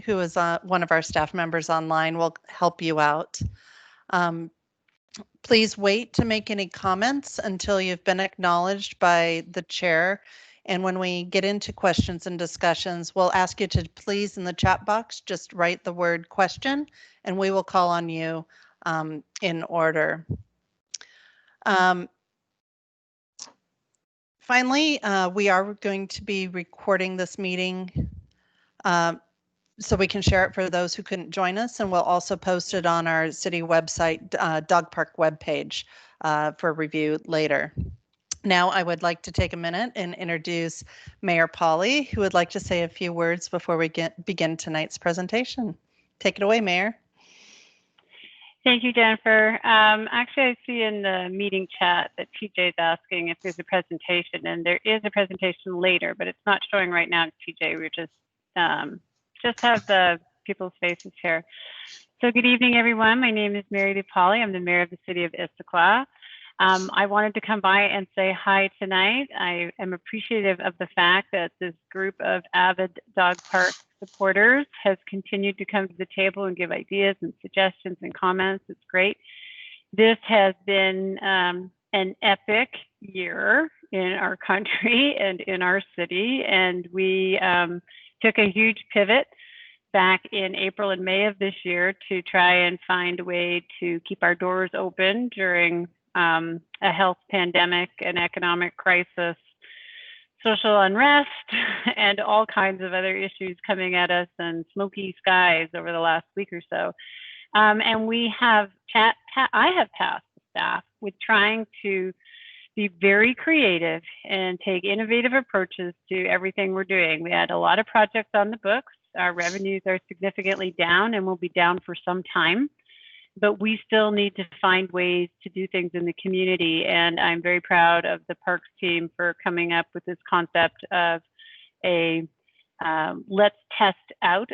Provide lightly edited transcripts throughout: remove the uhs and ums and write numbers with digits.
who is one of our staff members online, will help you out. Please wait to make any comments until you've been acknowledged by the chair. And when we get into questions and discussions, we'll ask you to please, in the chat box, just write the word question, and we will call on you in order. Finally, we are going to be recording this meeting so we can share it for those who couldn't join us, and we'll also post it on our city website, Dog Park webpage, for review later. Now I would like to take a minute and introduce Mayor Polly, who would like to say a few words before we begin tonight's presentation. Take it away, Mayor. Thank you, Jennifer. Actually, I see in the meeting chat that TJ is asking if there's a presentation, and there is a presentation later, but it's not showing right now, TJ. We're just have the people's faces here. So good evening, everyone. My name is Mary Polly. I'm the mayor of the City of Issaquah. I wanted to come by and say hi tonight. I am appreciative of the fact that this group of avid dog park supporters has continued to come to the table and give ideas and suggestions and comments. It's great. This has been an epic year in our country and in our city, and we took a huge pivot back in April and May of this year to try and find a way to keep our doors open during a health pandemic, an economic crisis, social unrest, and all kinds of other issues coming at us, and smoky skies over the last week or so. And we have I have tasked the staff with trying to be very creative and take innovative approaches to everything we're doing. We had a lot of projects on the books. Our revenues are significantly down and will be down for some time, but we still need to find ways to do things in the community. And I'm very proud of the Parks team for coming up with this concept of a let's test out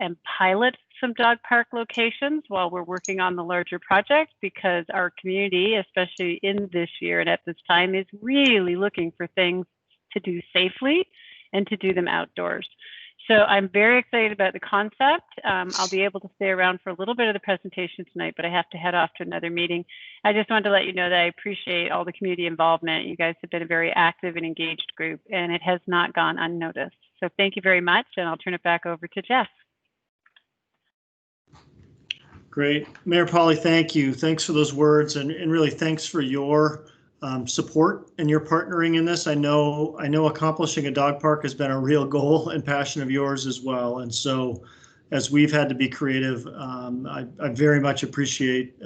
and pilot some dog park locations while we're working on the larger project, because our community, especially in this year and at this time, is really looking for things to do safely and to do them outdoors. So I'm very excited about the concept. I'll be able to stay around for a little bit of the presentation tonight, but I have to head off to another meeting. I just wanted to let you know that I appreciate all the community involvement. You guys have been a very active and engaged group, and it has not gone unnoticed. So thank you very much, and I'll turn it back over to Jeff. Great. Mayor Polly, thank you. Thanks for those words, and really thanks for your support and your partnering in this. I know accomplishing a dog park has been a real goal and passion of yours as well. And so as we've had to be creative, I very much appreciate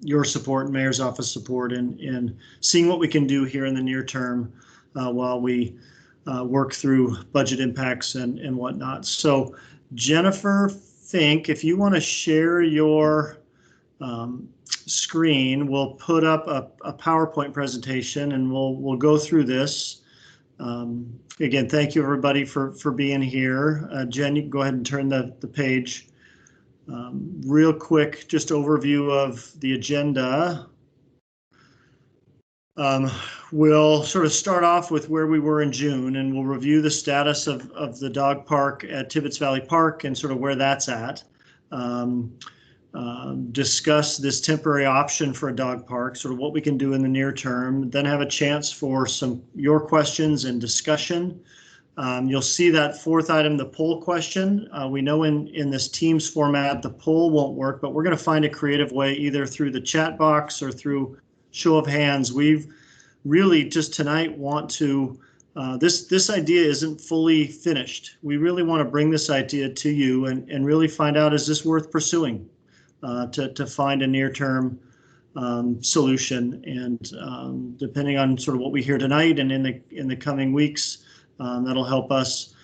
your support and Mayor's Office support in seeing what we can do here in the near term while we work through budget impacts and whatnot. So Jennifer Fink, if you want to share your screen, we'll put up a PowerPoint presentation and we'll go through this. Again, thank you everybody for being here. Jen, you can go ahead and turn the page. Real quick, just overview of the agenda. We'll sort of start off with where we were in June, and we'll review the status of the dog park at Tibbetts Valley Park and sort of where that's at. Discuss this temporary option for a dog park, sort of what we can do in the near term, then have a chance for your questions and discussion. You'll see that fourth item, the poll question. We know in this Teams format, the poll won't work, but we're going to find a creative way, either through the chat box or through show of hands. We've really just tonight want to, this idea isn't fully finished. We really want to bring this idea to you and really find out, is this worth pursuing? To find a near-term solution, and depending on sort of what we hear tonight and in the coming weeks, that'll help us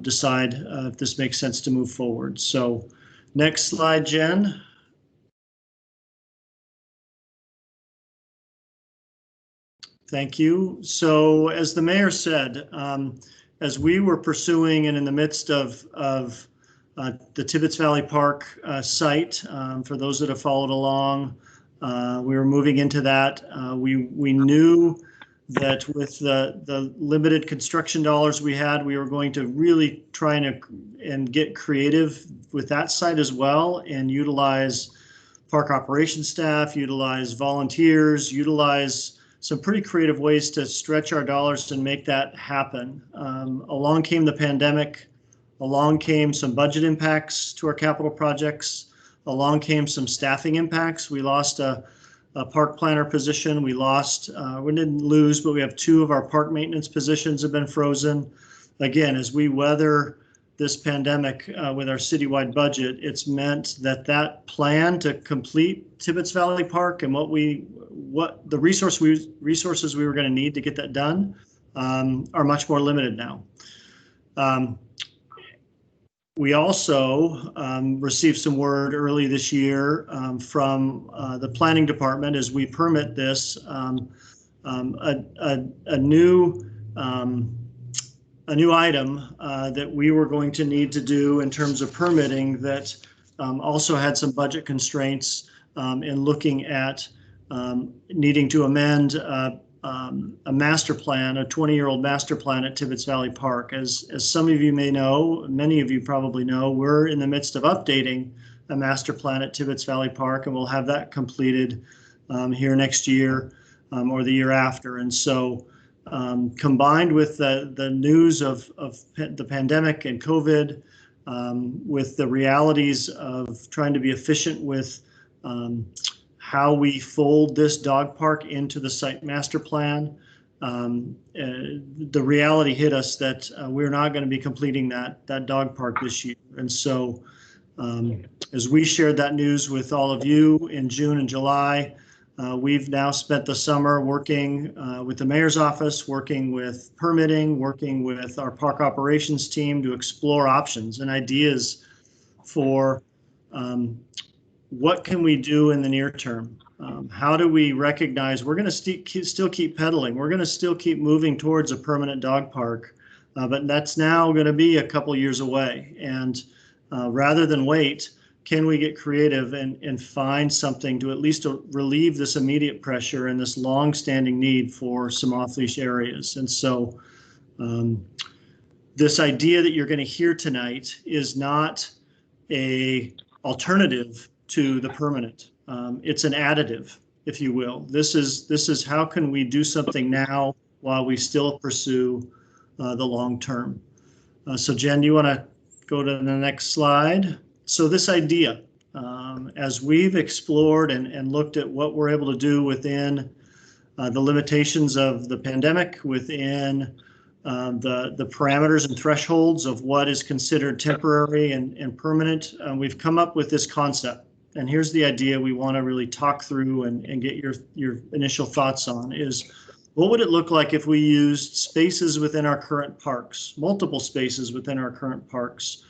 decide if this makes sense to move forward. So, next slide, Jen. Thank you. So, as the mayor said, as we were pursuing and in the midst of the Tibbetts Valley Park site, for those that have followed along, we were moving into that. We knew that with the limited construction dollars we had, we were going to really try and get creative with that site as well, and utilize park operations staff, utilize volunteers, utilize some pretty creative ways to stretch our dollars and make that happen. Along came the pandemic, along came some budget impacts to our capital projects, along came some staffing impacts. We lost a park planner position. We didn't lose, but we have 2 of our park maintenance positions have been frozen. Again, as we weather this pandemic with our citywide budget, it's meant that plan to complete Tibbetts Valley Park and what the resources we were going to need to get that done are much more limited now. We also received some word early this year from the planning department as we permit this, a new item that we were going to need to do in terms of permitting that also had some budget constraints in looking at needing to amend a master plan, a 20-year-old master plan at Tibbetts Valley Park. As some of you may know, many of you probably know, we're in the midst of updating a master plan at Tibbetts Valley Park, and we'll have that completed here next year or the year after. And so combined with the news of the pandemic and COVID, with the realities of trying to be efficient with how we fold this dog park into the site master plan, the reality hit us that we're not going to be completing that dog park this year. And so as we shared that news with all of you in June and July, we've now spent the summer working with the mayor's office, working with permitting, working with our park operations team to explore options and ideas for what can we do in the near term? How do we recognize we're going to still keep pedaling? We're going to still keep moving towards a permanent dog park, but that's now going to be a couple years away. And rather than wait, can we get creative and find something to at least relieve this immediate pressure and this long-standing need for some off-leash areas? And so this idea that you're going to hear tonight is not a alternative to the permanent. It's an additive, if you will. This is how can we do something now while we still pursue the long term. So Jen, do you want to go to the next slide? So this idea, as we've explored and looked at what we're able to do within the limitations of the pandemic, within the parameters and thresholds of what is considered temporary and permanent, we've come up with this concept. And here's the idea we want to really talk through and get your initial thoughts on is, what would it look like if we used spaces within our current parks, multiple spaces within our current parks,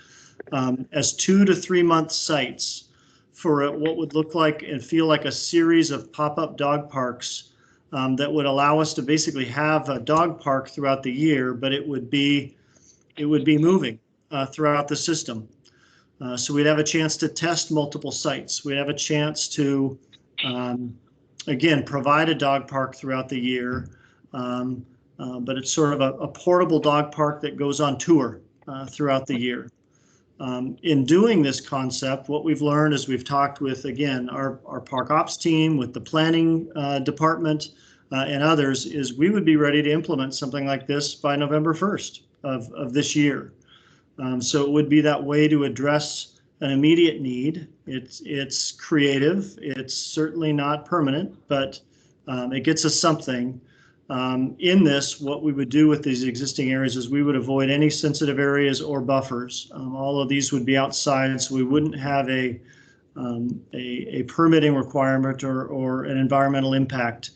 as 2 to 3 month sites for what would look like and feel like a series of pop-up dog parks that would allow us to basically have a dog park throughout the year, but it would be moving throughout the system. So we'd have a chance to test multiple sites. We'd have a chance to, again, provide a dog park throughout the year, but it's sort of a portable dog park that goes on tour throughout the year. In doing this concept, what we've learned is we've talked with, again, our park ops team, with the planning department and others, is we would be ready to implement something like this by November 1st of this year. So it would be that way to address an immediate need. It's creative. It's certainly not permanent, but it gets us something. In this, what we would do with these existing areas is we would avoid any sensitive areas or buffers. All of these would be outside, so we wouldn't have a permitting requirement or an environmental impact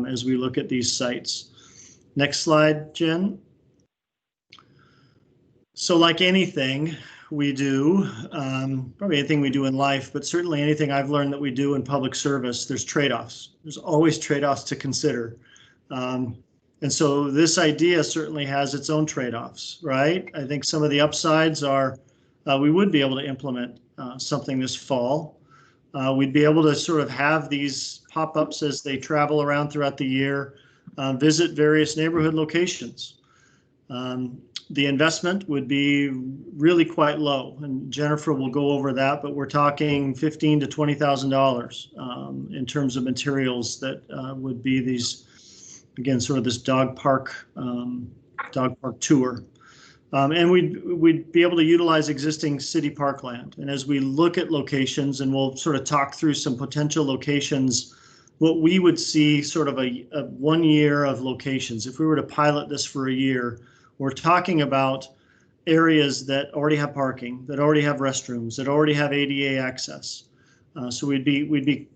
as we look at these sites. Next slide, Jen. So like anything we do, probably anything we do in life, but certainly anything I've learned that we do in public service, there's trade-offs. There's always trade-offs to consider. And so this idea certainly has its own trade-offs, right? I think some of the upsides are we would be able to implement something this fall. We'd be able to sort of have these pop-ups as they travel around throughout the year. visit various neighborhood locations. The investment would be really quite low, and Jennifer will go over that, but we're talking $15,000 to $20,000 in terms of materials that would be these, again, sort of this dog park tour. And we'd be able to utilize existing city parkland. And as we look at locations, and we'll sort of talk through some potential locations, what we would see sort of a 1 year of locations. If we were to pilot this for a year, we're talking about areas that already have parking, that already have restrooms, that already have ADA access. So we'd be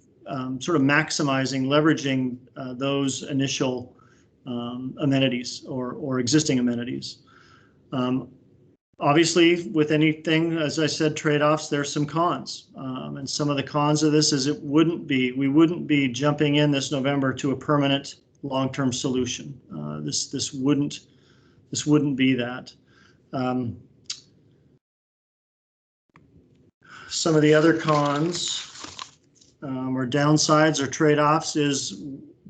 sort of maximizing, leveraging those initial amenities or existing amenities. Obviously, with anything, as I said, trade-offs, there's some cons. And some of the cons of this is we wouldn't be jumping in this November to a permanent long-term solution. This wouldn't be that. Some of the other cons or downsides or trade-offs is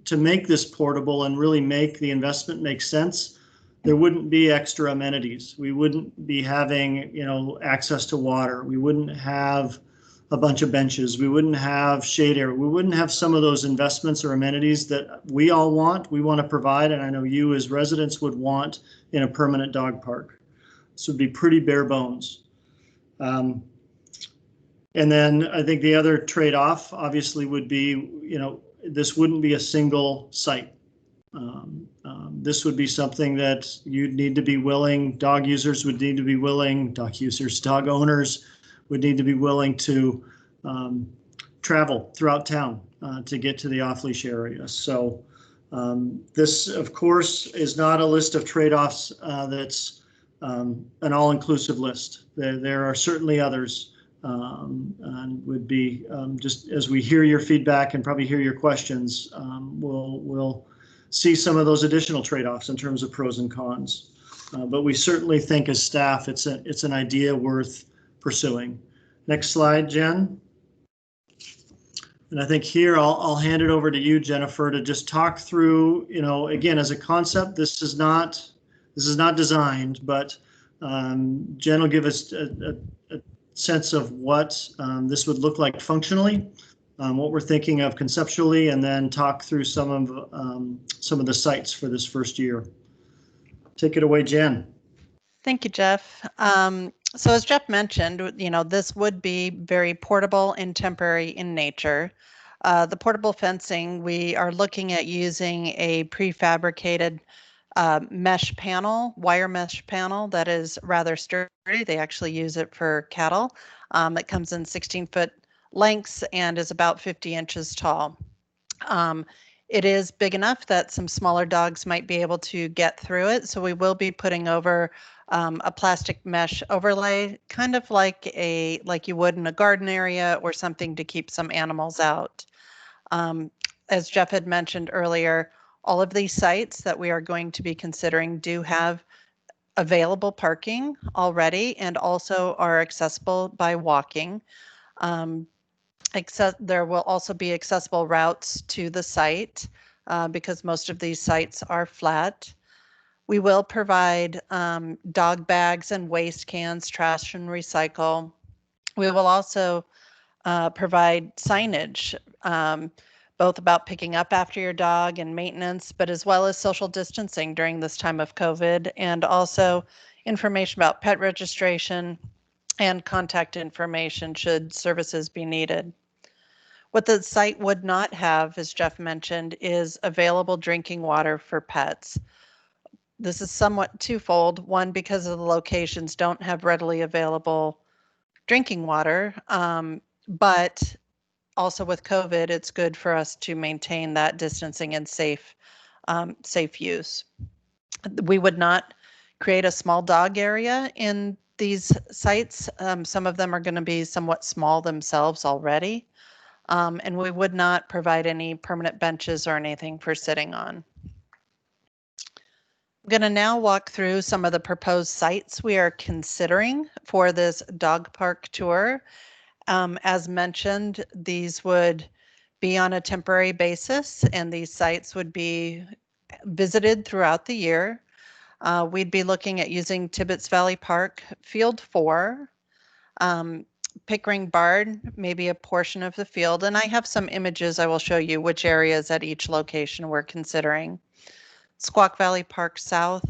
to make this portable and really make the investment make sense. There wouldn't be extra amenities. We wouldn't be having, access to water. We wouldn't have a bunch of benches. We wouldn't have shade area. We wouldn't have some of those investments or amenities that we want to provide, and I know you as residents would want in a permanent dog park. This would be pretty bare bones. And then I think the other trade-off obviously would be, this wouldn't be a single site. This would be something that you'd need to be willing, dog users would need to be willing, dog owners would need to be willing to travel throughout town to get to the off-leash area. So this, of course, is not a list of trade-offs that's an all-inclusive list. There are certainly others, and would be just as we hear your feedback and probably hear your questions, we'll see some of those additional trade-offs in terms of pros and cons. But we certainly think as staff, it's an idea worth pursuing. Next slide, Jen. And I think here I'll hand it over to you, Jennifer, to just talk through, again, as a concept, this is not designed, but Jen will give us a sense of what this would look like functionally, what we're thinking of conceptually, and then talk through some of the sites for this first year. Take it away, Jen. Thank you, Jeff. So as Jeff mentioned, this would be very portable and temporary in nature. The portable fencing, we are looking at using a prefabricated mesh panel, wire mesh panel that is rather sturdy. They actually use it for cattle. It comes in 16-foot lengths and is about 50 inches tall. It is big enough that some smaller dogs might be able to get through it. So we will be putting over a plastic mesh overlay, kind of like you would in a garden area or something to keep some animals out. As Jeff had mentioned earlier, all of these sites that we are going to be considering do have available parking already and also are accessible by walking. There will also be accessible routes to the site because most of these sites are flat. We will provide dog bags and waste cans, trash and recycle. We will also provide signage, both about picking up after your dog and maintenance, but as well as social distancing during this time of COVID, and also information about pet registration and contact information should services be needed. What the site would not have, as Jeff mentioned, is available drinking water for pets. This is somewhat twofold. One, because of the locations don't have readily available drinking water, but also with COVID, it's good for us to maintain that distancing and safe use. We would not create a small dog area in these sites. Some of them are going to be somewhat small themselves already. And we would not provide any permanent benches or anything for sitting on. I'm going to now walk through some of the proposed sites we are considering for this dog park tour. As mentioned, these would be on a temporary basis, and these sites would be visited throughout the year. We'd be looking at using Tibbetts Valley Park Field 4, Pickering Barn, maybe a portion of the field, and I have some images I will show you which areas at each location we're considering. Squawk Valley Park South,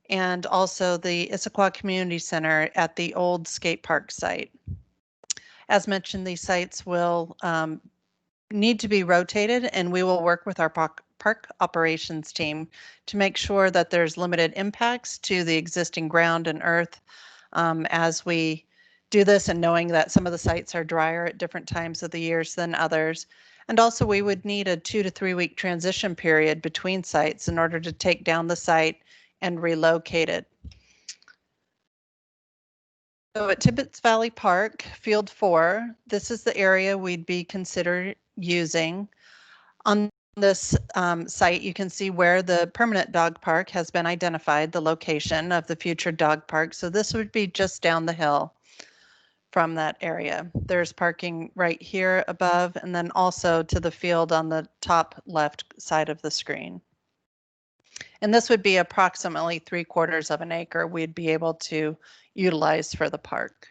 and also the Issaquah Community Center at the old skate park site. As mentioned, these sites will need to be rotated, and we will work with our park operations team to make sure that there's limited impacts to the existing ground and earth as we do this, and knowing that some of the sites are drier at different times of the years than others. And also we would need a 2 to 3 week transition period between sites in order to take down the site and relocate it. So at Tibbetts Valley Park, Field 4, this is the area we'd be considered using. On this site, you can see where the permanent dog park has been identified, the location of the future dog park. So this would be just down the hill from that area. There's parking right here above, and then also to the field on the top left side of the screen. And this would be approximately 3/4 of an acre we'd be able to utilize for the park.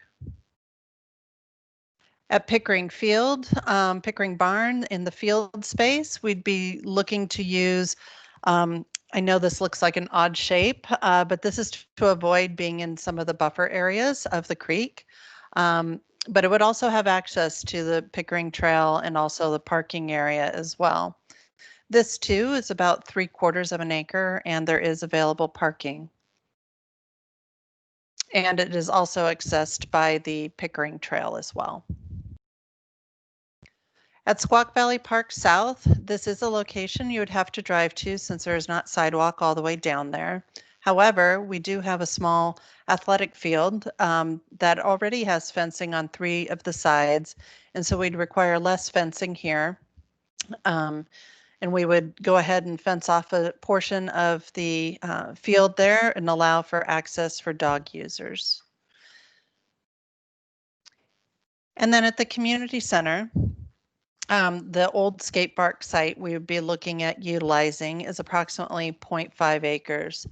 At Pickering Field, Pickering Barn in the field space, we'd be looking to use, I know this looks like an odd shape, but this is to avoid being in some of the buffer areas of the creek. But it would also have access to the Pickering Trail and also the parking area as well. This too is about 3/4 of an acre, and there is available parking. And it is also accessed by the Pickering Trail as well. At Squawk Valley Park South, this is a location you would have to drive to since there is not sidewalk all the way down there. However, we do have a small athletic field that already has fencing on 3 of the sides, and so we'd require less fencing here. And we would go ahead and fence off a portion of the field there and allow for access for dog users. And then at the community center, the old skate park site we would be looking at utilizing is approximately 0.5 acres.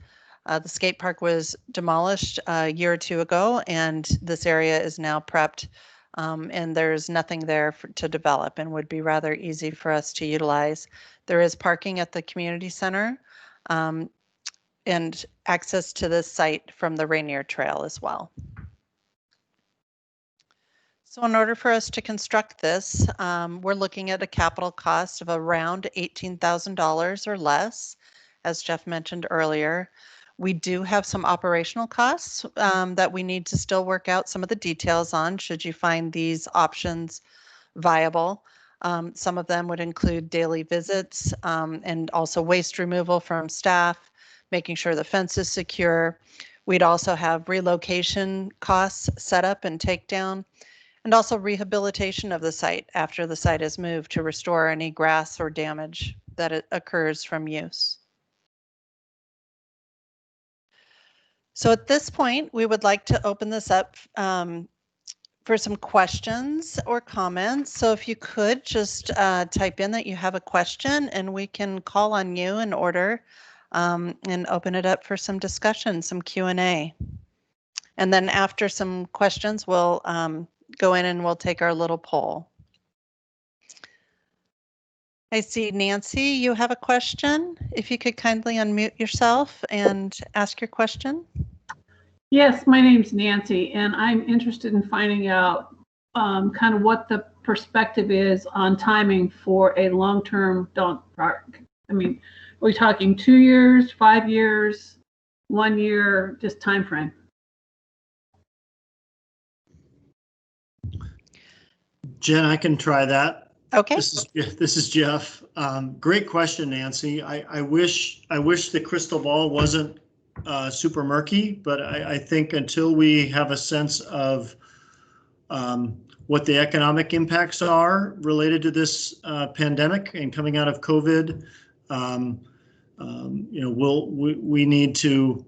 The skate park was demolished a year or 2 ago, and this area is now prepped, and there's nothing there to develop and would be rather easy for us to utilize. There is parking at the community center and access to this site from the Rainier Trail as well. So in order for us to construct this, we're looking at a capital cost of around $18,000 or less, as Jeff mentioned earlier. We do have some operational costs that we need to still work out some of the details on should you find these options viable. Some of them would include daily visits and also waste removal from staff, making sure the fence is secure. We'd also have relocation costs set up and takedown, and also rehabilitation of the site after the site is moved to restore any grass or damage that occurs from use. So at this point, we would like to open this up for some questions or comments. So if you could just type in that you have a question, and we can call on you in order and open it up for some discussion, some Q&A. And then after some questions, we'll go in and we'll take our little poll. I see Nancy, you have a question. If you could kindly unmute yourself and ask your question. Yes, my name's Nancy, and I'm interested in finding out kind of what the perspective is on timing for a long-term dog park. I mean, are we talking 2 years, 5 years, 1 year, just time frame? Jen, I can try that. Okay. This is Jeff. Great question, Nancy. I wish the crystal ball wasn't super murky, but I think until we have a sense of what the economic impacts are related to this pandemic and coming out of COVID, we need to,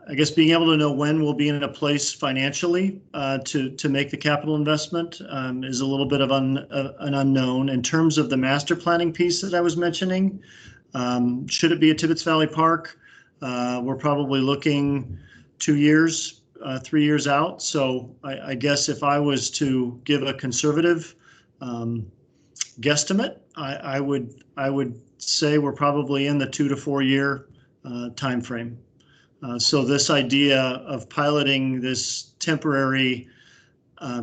I guess, being able to know when we'll be in a place financially to make the capital investment is a little bit of an unknown. In terms of the master planning piece that I was mentioning, Should it be at Tibbetts Valley Park? We're probably looking 2 years, 3 years out. So I guess if I was to give a conservative guesstimate, I would say we're probably in the 2 to 4 year time frame. So this idea of piloting this temporary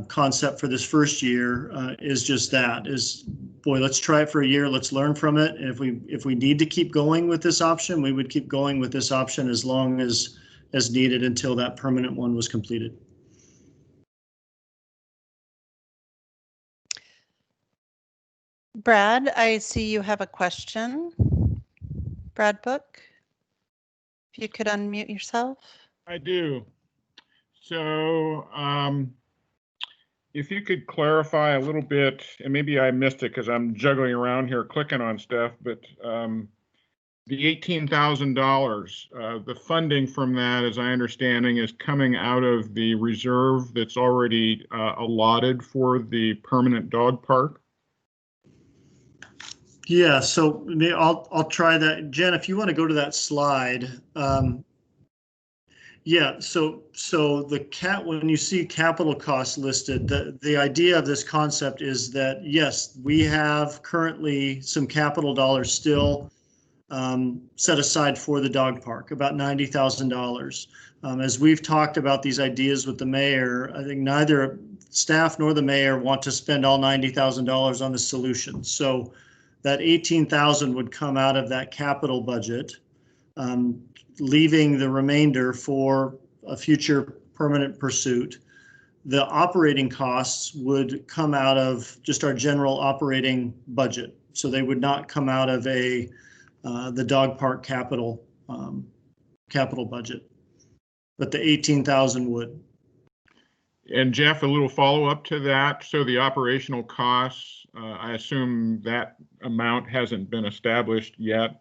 concept for this first year is just that, is, boy, let's try it for a year, let's learn from it. And if we need to keep going with this option, we would keep going with this option as long as needed until that permanent one was completed. Brad, I see you have a question. Brad Book, if you could unmute yourself. I do. So if you could clarify a little bit, and maybe I missed it because I'm juggling around here clicking on stuff, but the $18,000, the funding from that, as I understanding, is coming out of the reserve that's already allotted for the permanent dog park. Yeah, so I'll try that. Jen, if you want to go to that slide. Yeah, so when you see capital costs listed, the idea of this concept is that, yes, we have currently some capital dollars still set aside for the dog park, about $90,000. As we've talked about these ideas with the mayor, I think neither staff nor the mayor want to spend all $90,000 on the solution. So that $18,000 would come out of that capital budget, leaving the remainder for a future permanent pursuit. The operating costs would come out of just our general operating budget. So they would not come out of the dog park capital budget, but the $18,000 would. And Jeff, a little follow up to that. So the operational costs, I assume that amount hasn't been established yet.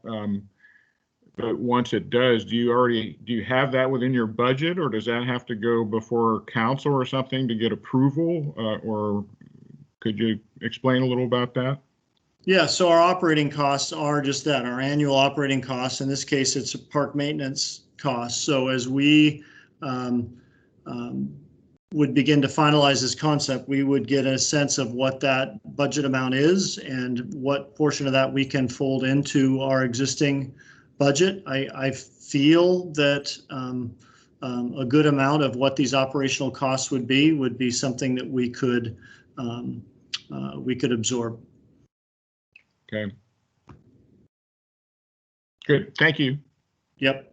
But once it does, do you have that within your budget, or does that have to go before council or something to get approval? Or could you explain a little about that? Yeah, so our operating costs are just that, our annual operating costs. In this case, it's a park maintenance cost. So as we would begin to finalize this concept, we would get a sense of what that budget amount is and what portion of that we can fold into our existing budget. I feel that a good amount of what these operational costs would be something that we could absorb. Okay. Good. Thank you. Yep.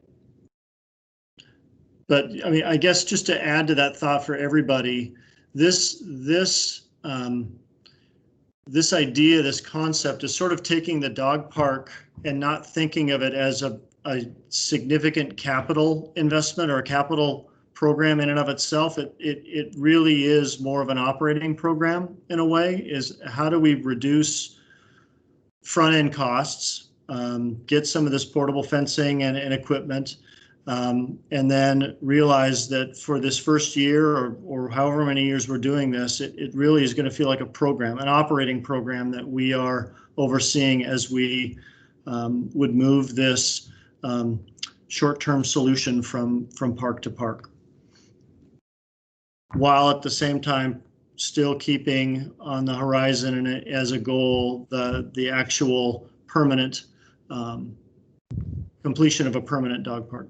But I mean, I guess just to add to that thought for everybody, this idea, this concept is sort of taking the dog park and not thinking of it as a significant capital investment or a capital program in and of itself. It really is more of an operating program in a way. Is how do we reduce front end costs, get some of this portable fencing and equipment, and then realize that for this first year or however many years we're doing this, it really is going to feel like a program, an operating program that we are overseeing as we would move this short-term solution from park to park, while at the same time still keeping on the horizon and as a goal the actual permanent completion of a permanent dog park.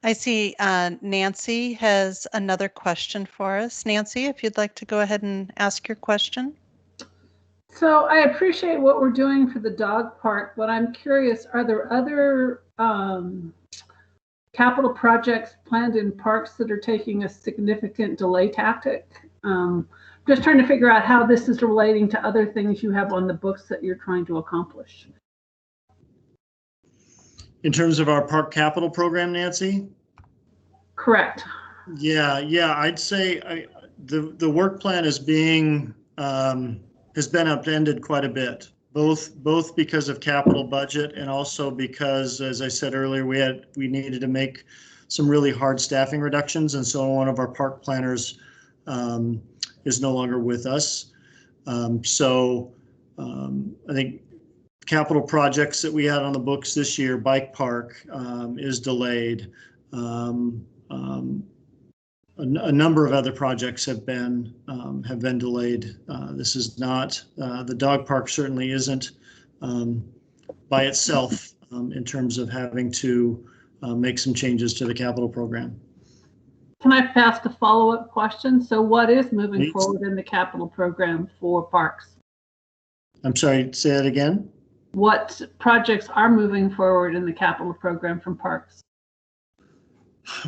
I see Nancy has another question for us. Nancy, if you'd like to go ahead and ask your question. So I appreciate what we're doing for the dog park, but I'm curious, are there other capital projects planned in parks that are taking a significant delay tactic? Just trying to figure out how this is relating to other things you have on the books that you're trying to accomplish. In terms of our park capital program, Nancy? Correct. Yeah, I'd say the work plan is has been upended quite a bit, both because of capital budget and also because, as I said earlier, we needed to make some really hard staffing reductions, and so one of our park planners is no longer with us. I think capital projects that we had on the books this year, bike park is delayed. A number of other projects have been delayed. This is not the dog park certainly isn't by itself in terms of having to make some changes to the capital program. Can I ask a follow-up question? So what is moving Please. forward in the capital program for parks? I'm sorry, say that again. What projects are moving forward in the capital program from parks?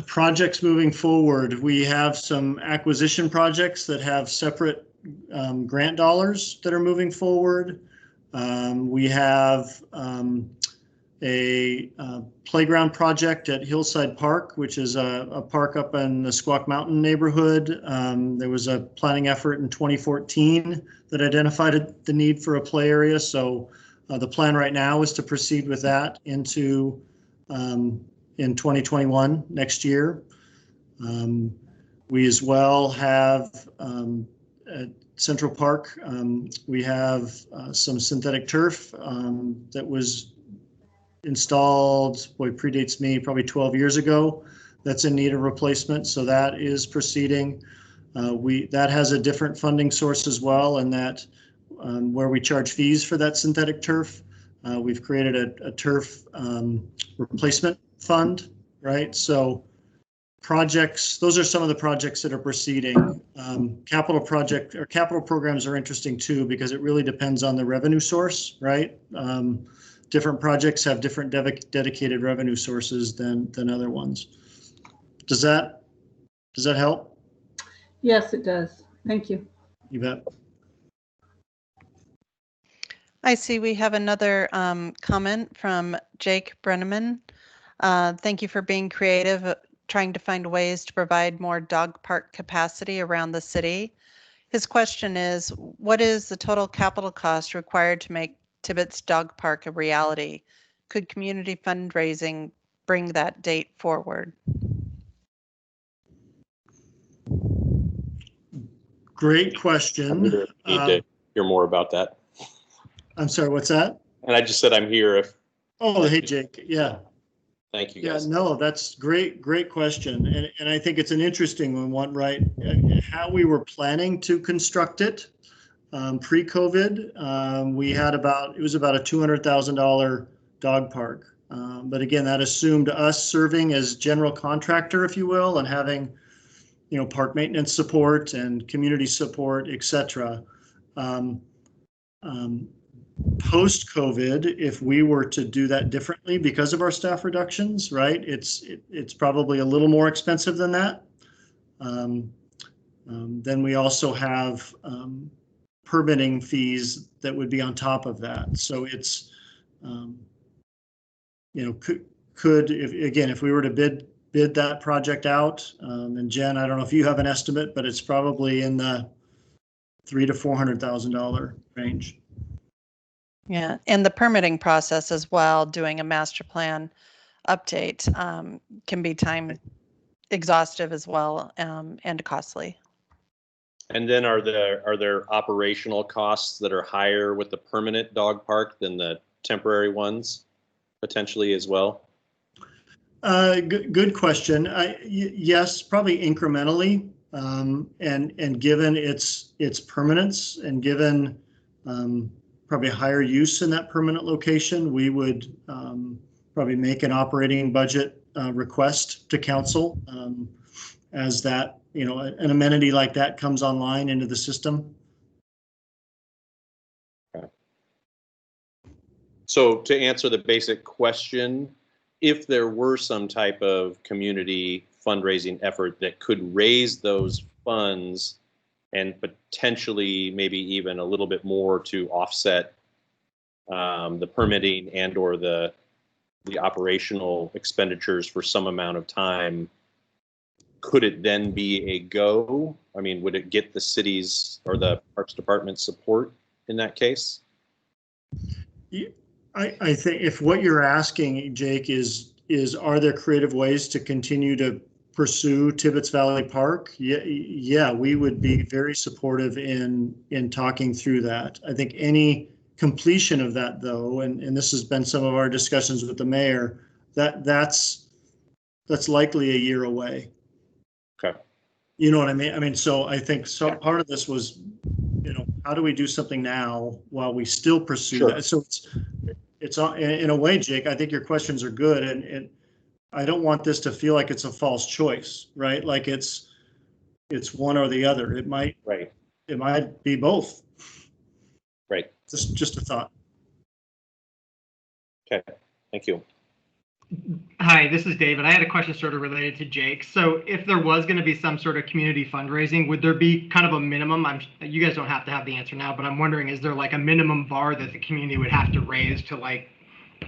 Projects moving forward, we have some acquisition projects that have separate grant dollars that are moving forward. We have a playground project at Hillside Park, which is a park up in the Squawk Mountain neighborhood. There was a planning effort in 2014 that identified the need for a play area. So the plan right now is to proceed with that into in 2021, next year. We as well have at Central Park, we have some synthetic turf that was installed, boy, predates me, probably 12 years ago. That's in need of replacement, so that is proceeding. That has a different funding source as well, and that where we charge fees for that synthetic turf. We've created a turf replacement fund, right? So projects, those are some of the projects that are proceeding. Capital programs are interesting too, because it really depends on the revenue source, right? Different projects have different dedicated revenue sources than other ones. Does that help? Yes, it does. Thank you. You bet. I see we have another comment from Jake Brenneman. Thank you for being creative, trying to find ways to provide more dog park capacity around the city. His question is, what is the total capital cost required to make Tibbetts Dog Park a reality? Could community fundraising bring that date forward? Great question. Need to hear more about that. I'm sorry, what's that? And I just said I'm here if. Oh, hey, Jake. Yeah. Thank you, Yeah, guys. no, that's great question. And I think it's an interesting one, right? How we were planning to construct it pre-COVID, we had it was about a $200,000 dog park. But again, that assumed us serving as general contractor, if you will, and having, park maintenance support and community support, et cetera. Post-COVID, if we were to do that differently because of our staff reductions, right, it's probably a little more expensive than that. Then we also have permitting fees that would be on top of that. So it's, if we were to bid that project out, and Jen, I don't know if you have an estimate, but it's probably in the $300,000 to $400,000 range. Yeah, and the permitting process as well, doing a master plan update can be time exhaustive as well, and costly. And then are there operational costs that are higher with the permanent dog park than the temporary ones potentially as well? Good question. Yes, probably incrementally, and given its permanence and given probably higher use in that permanent location, we would probably make an operating budget request to council as that, an amenity like that comes online into the system. Okay. So to answer the basic question, if there were some type of community fundraising effort that could raise those funds and potentially maybe even a little bit more to offset the permitting and or the operational expenditures for some amount of time, could it then be a go? I mean, would it get the city's or the Parks Department support in that case? I think if what you're asking, Jake, is are there creative ways to continue to pursue Tibbetts Valley Park? Yeah, we would be very supportive in talking through that. I think any completion of that, though, and this has been some of our discussions with the mayor, that's likely a year away. Okay. You know what I mean? I mean, so I think part of this was, how do we do something now while we still pursue Sure. that? So it's in a way, Jake, I think your questions are good, and I don't want this to feel like it's a false choice, right? Like it's one or the other. It might be both. Right. Just a thought. Okay. Thank you. Hi, this is David. I had a question sort of related to Jake. So if there was going to be some sort of community fundraising, would there be kind of a minimum? You guys don't have to have the answer now, but I'm wondering, is there like a minimum bar that the community would have to raise to like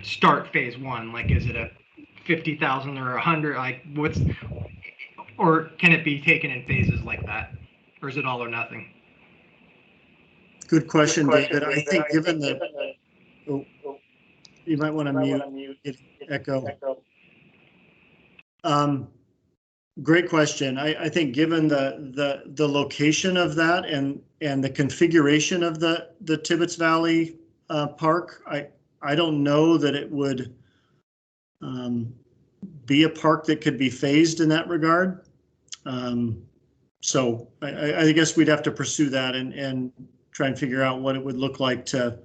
start phase one? Like, is it a 50,000 or 100? Like or can it be taken in phases like that? Or is it all or nothing? Good question, David. I think given you might want to mute echo. Great question. I think given the location of that and the configuration of the Tibbetts Valley Park, I don't know that it would be a park that could be phased in that regard. So I guess we'd have to pursue that and try and figure out what it would look like to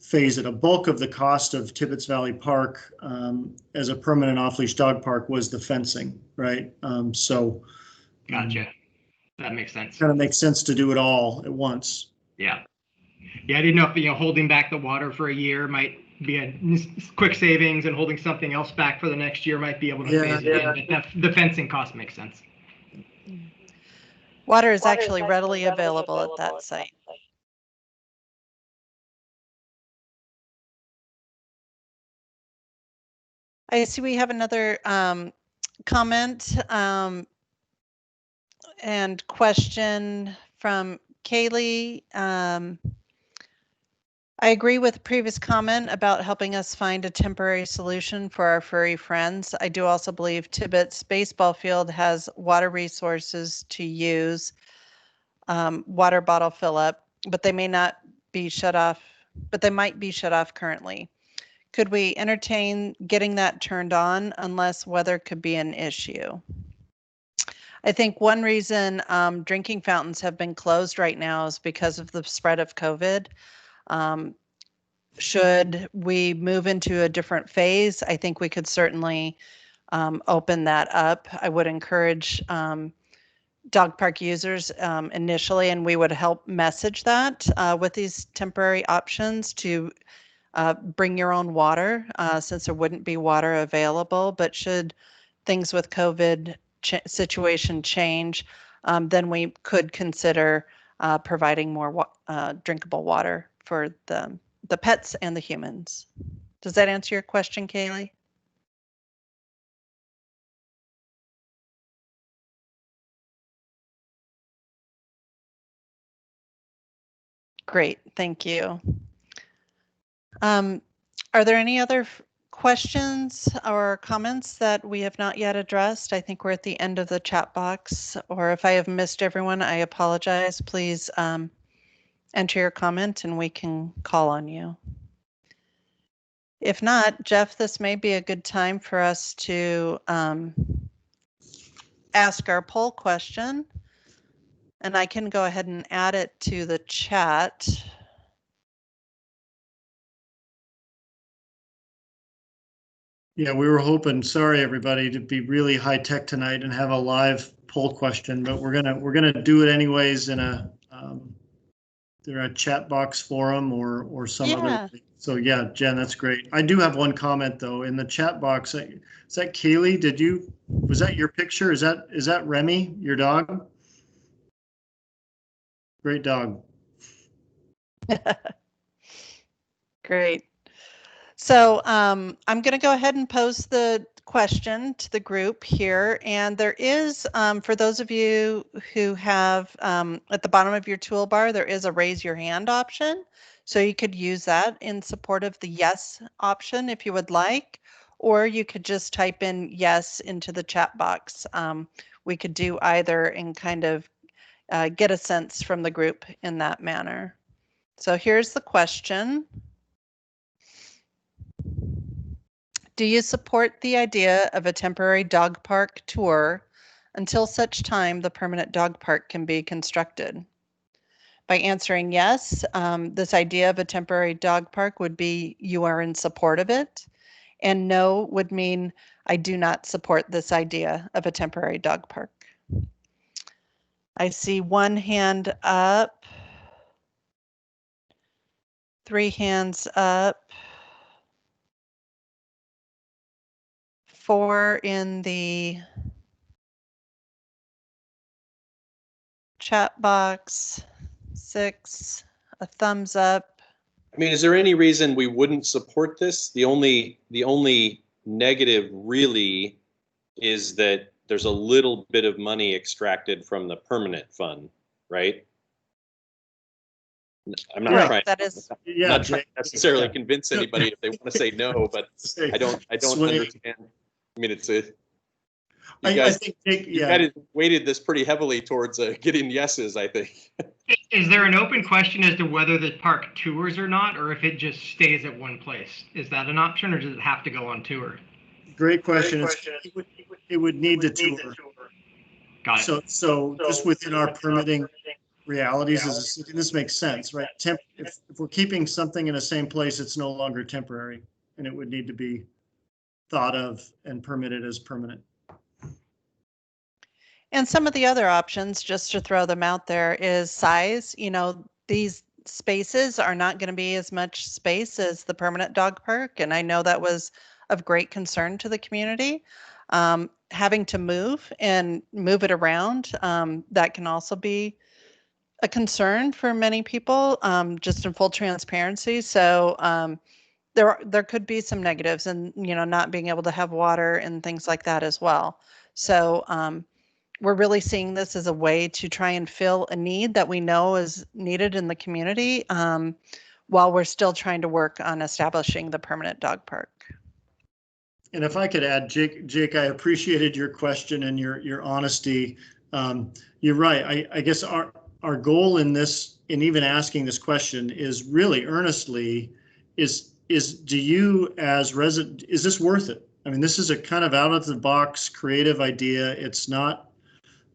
phase it. A bulk of the cost of Tibbetts Valley Park as a permanent off-leash dog park was the fencing, right? Gotcha. That makes sense. Kind of makes sense to do it all at once. Yeah. Yeah, I didn't know if holding back the water for a year might be a quick savings, and holding something else back for the next year might be able to phase it in. But the fencing cost makes sense. Water is actually readily available at that site. I see we have another comment and question from Kaylee. I agree with the previous comment about helping us find a temporary solution for our furry friends. I do also believe Tibbetts baseball field has water resources to use, water bottle fill up, but they may not be shut off, but they might be shut off currently. Could we entertain getting that turned on unless weather could be an issue? I think one reason drinking fountains have been closed right now is because of the spread of COVID. Should we move into a different phase, I think we could certainly open that up. I would encourage dog park users initially, and we would help message that with these temporary options to bring your own water since there wouldn't be water available. But should things with COVID situation change, then we could consider providing more drinkable water for the pets and the humans. Does that answer your question, Kaylee? Great, thank you. Are there any other questions or comments that we have not yet addressed? I think we're at the end of the chat box, or if I have missed everyone, I apologize. Please enter your comment and we can call on you. If not, Jeff, this may be a good time for us to ask our poll question, and I can go ahead and add it to the chat. Yeah, we were hoping, sorry everybody, to be really high tech tonight and have a live poll question, but we're gonna do it anyways in a chat box forum or some other thing. So yeah, Jen, that's great. I do have one comment though in the chat box. Is that Kaylee? Was that your picture? Is that Remy, your dog? Great dog. Great. So I'm going to go ahead and pose the question to the group here. And there is, for those of you who have at the bottom of your toolbar, there is a raise your hand option. So you could use that in support of the yes option if you would like, or you could just type in yes into the chat box. We could do either and kind of get a sense from the group in that manner. So here's the question. Do you support the idea of a temporary dog park tour until such time the permanent dog park can be constructed? By answering yes, this idea of a temporary dog park would be you are in support of it. And no would mean I do not support this idea of a temporary dog park. I see one hand up, 3 hands up, 4 in the chat box, 6, a thumbs up. I mean, is there any reason we wouldn't support this? The only negative really is that there's a little bit of money extracted from the permanent fund, right? I'm not Right, trying. that is, Yeah, Not trying Jake, to necessarily yeah. convince anybody if they want to say no, but I don't Sway. understand. I mean, it's a. You I guys, think, Jake, you yeah, guys weighted this pretty heavily towards getting yeses, I think. Is there an open question as to whether the park tours or not, or if it just stays at one place? Is that an option, or does it have to go on tour? great question. It would need to tour. Got it. So just within our permitting realities as a city, this makes sense, right? If we're keeping something in the same place, it's no longer temporary, and it would need to be thought of and permitted as permanent. and some of the other options, just to throw them out there, is size. You know, these spaces are not going to be as much space as the permanent dog park, and I know that was of great concern to the community. Having to move it around, that can also be a concern for many people, just in full transparency. So there could be some negatives, and not being able to have water and things like that as well. So we're really seeing this as a way to try and fill a need that we know is needed in the community, while we're still trying to work on establishing the permanent dog park. And if I could add, Jake, I appreciated your question and your honesty. You're right. I guess our goal in this, in even asking this question, is really earnestly is do you as resident, is this worth it? I mean, this is a kind of out of the box creative idea. It's not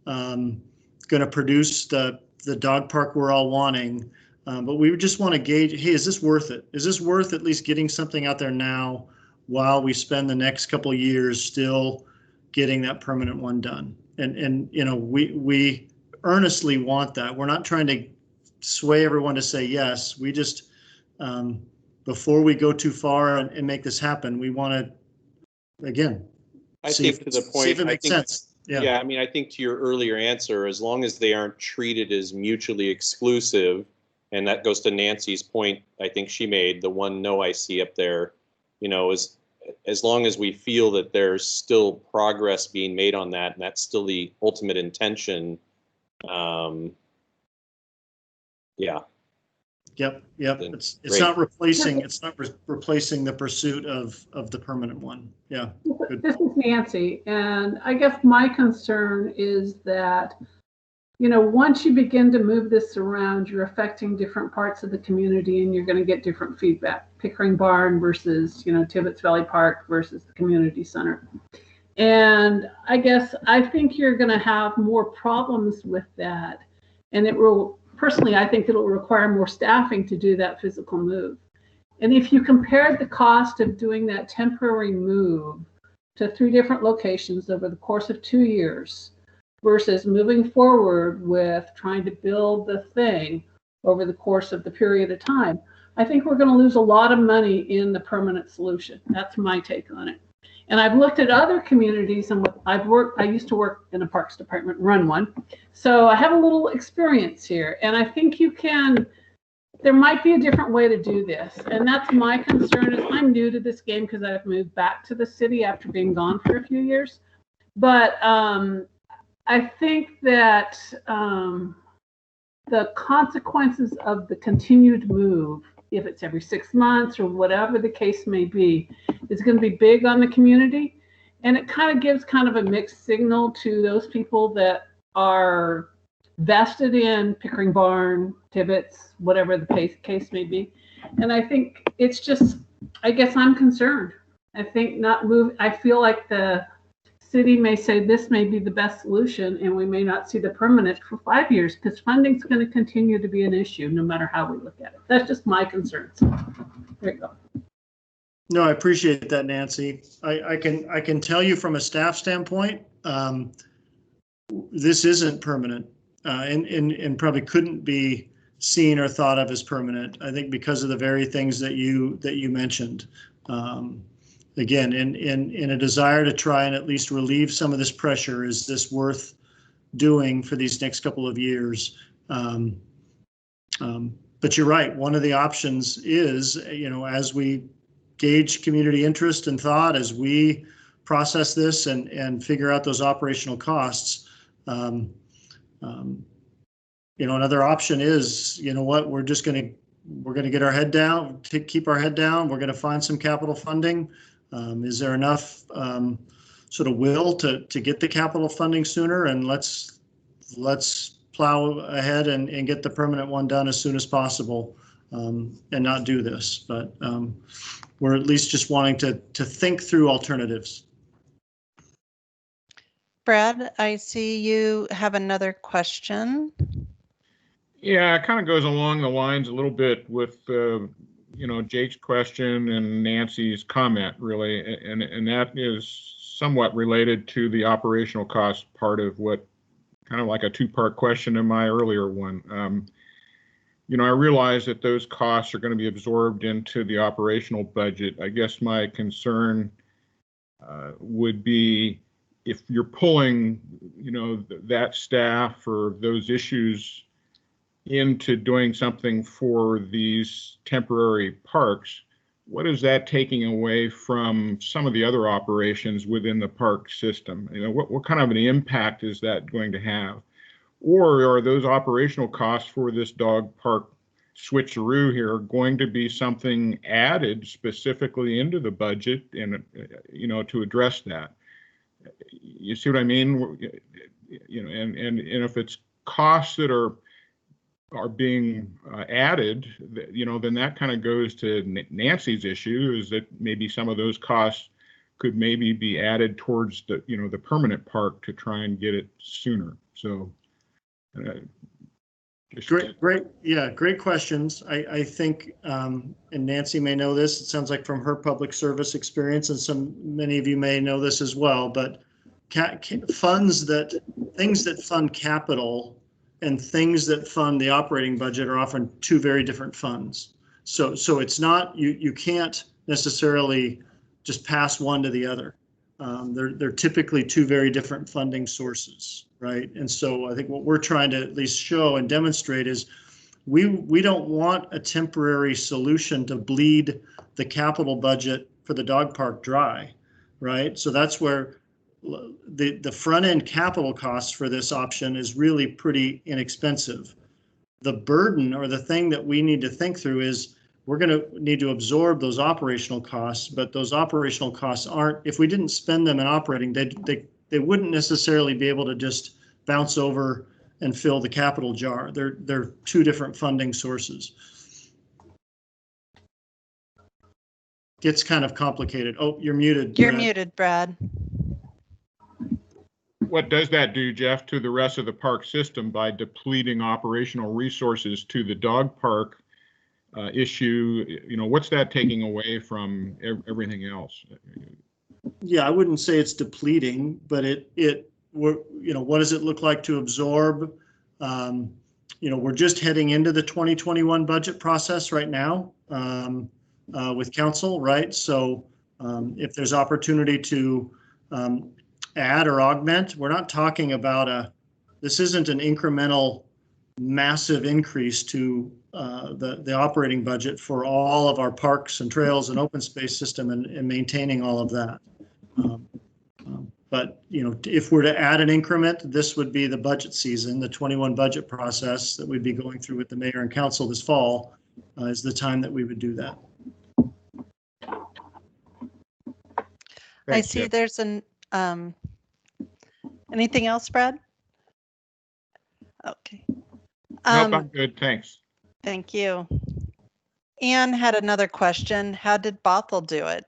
going to produce the dog park we're all wanting, but we just want to gauge, hey, is this worth it? Is this worth at least getting something out there now while we spend the next couple of years still getting that permanent one done? And we earnestly want that. We're not trying to sway everyone to say yes. We just, before we go too far and make this happen, we want to, again, I think to the point, see if it makes sense. Yeah, I mean, I think to your earlier answer, as long as they aren't treated as mutually exclusive, and that goes to Nancy's point, I think she made, the one no I see up there, as long as we feel that there's still progress being made on that, and that's still the ultimate intention. Yeah. Yep. Then It's great. not replacing. It's not replacing the pursuit of the permanent one. Yeah. Good. This is Nancy, and I guess my concern is that, once you begin to move this around, you're affecting different parts of the community, and you're going to get different feedback. Pickering Barn versus, Tibbetts Valley Park versus the community center. And I guess I think you're going to have more problems with that, and it will. Personally, I think it'll require more staffing to do that physical move. And if you compared the cost of doing that temporary move to 3 different locations over the course of 2 years versus moving forward with trying to build the thing over the course of the period of time, I think we're going to lose a lot of money in the permanent solution. That's my take on it. And I've looked at other communities, and I used to work in a parks department, run one. So I have a little experience here. And I think there might be a different way to do this. And that's my concern, is I'm new to this game because I've moved back to the city after being gone for a few years. But I think that the consequences of the continued move, if it's every 6 months or whatever the case may be, is going to be big on the community. And it kind of gives kind of a mixed signal to those people that are vested in Pickering Barn, Tibbetts, whatever the case may be. And I think it's just, I guess I'm concerned. I think I feel like the city may say this may be the best solution and we may not see the permanent for 5 years because funding's going to continue to be an issue no matter how we look at it. That's just my concerns. There you go. No, I appreciate that, Nancy. I can tell you from a staff standpoint, this isn't permanent and probably couldn't be seen or thought of as permanent. I think because of the very things that you mentioned. Again, in a desire to try and at least relieve some of this pressure, is this worth doing for these next couple of years? But you're right. One of the options is, as we gauge community interest and thought, as we process this and figure out those operational costs, another option is, what, we're going to get our head down, keep our head down. We're going to find some capital funding. Is there enough sort of will to get the capital funding sooner? And let's plow ahead and get the permanent one done as soon as possible and not do this. But we're at least just wanting to think through alternatives. Brad, I see you have another question. Yeah, it kind of goes along the lines a little bit with Jake's question and Nancy's comment, really, and that is somewhat related to the operational cost part of what, kind of like a two-part question in my earlier one. I realize that those costs are going to be absorbed into the operational budget. I guess my concern would be if you're pulling, that staff or those issues into doing something for these temporary parks, what is that taking away from some of the other operations within the park system? What kind of an impact is that going to have? Or are those operational costs for this dog park switcheroo here going to be something added specifically into the budget and, to address that? You see what I mean? And if it's costs that are being added, then that kind of goes to Nancy's issue, is that maybe some of those costs could maybe be added towards the, the permanent park to try and get it sooner. So great questions. I think, and Nancy may know this, it sounds like from her public service experience, and many of you may know this as well, but things that fund capital and things that fund the operating budget are often two very different funds. So it's not, you can't necessarily just pass one to the other. They're typically two very different funding sources, right? And so I think what we're trying to at least show and demonstrate is we don't want a temporary solution to bleed the capital budget for the dog park dry, right? So that's where the front end capital costs for this option is really pretty inexpensive. The burden, or the thing that we need to think through, is we're going to need to absorb those operational costs, but those operational costs aren't, if we didn't spend them in operating, they wouldn't necessarily be able to just bounce over and fill the capital jar. They're two different funding sources. Gets kind of complicated. Oh, you're muted. You're Brad. muted, Brad. What does that do, Jeff, to the rest of the park system by depleting operational resources to the dog park issue? What's that taking away from everything else? Yeah, I wouldn't say it's depleting, but what does it look like to absorb? We're just heading into the 2021 budget process right now with council, right? So if there's opportunity to add or augment, we're not talking about this isn't an incremental massive increase to the operating budget for all of our parks and trails and open space system and maintaining all of that. But if we're to add an increment, this would be the budget season, the 21 budget process that we'd be going through with the mayor and council this fall is the time that we would do that. I see there's anything else, Brad? Okay. Nope, I'm good, thanks. Thank you. Anne had another question. How did Bothell do it?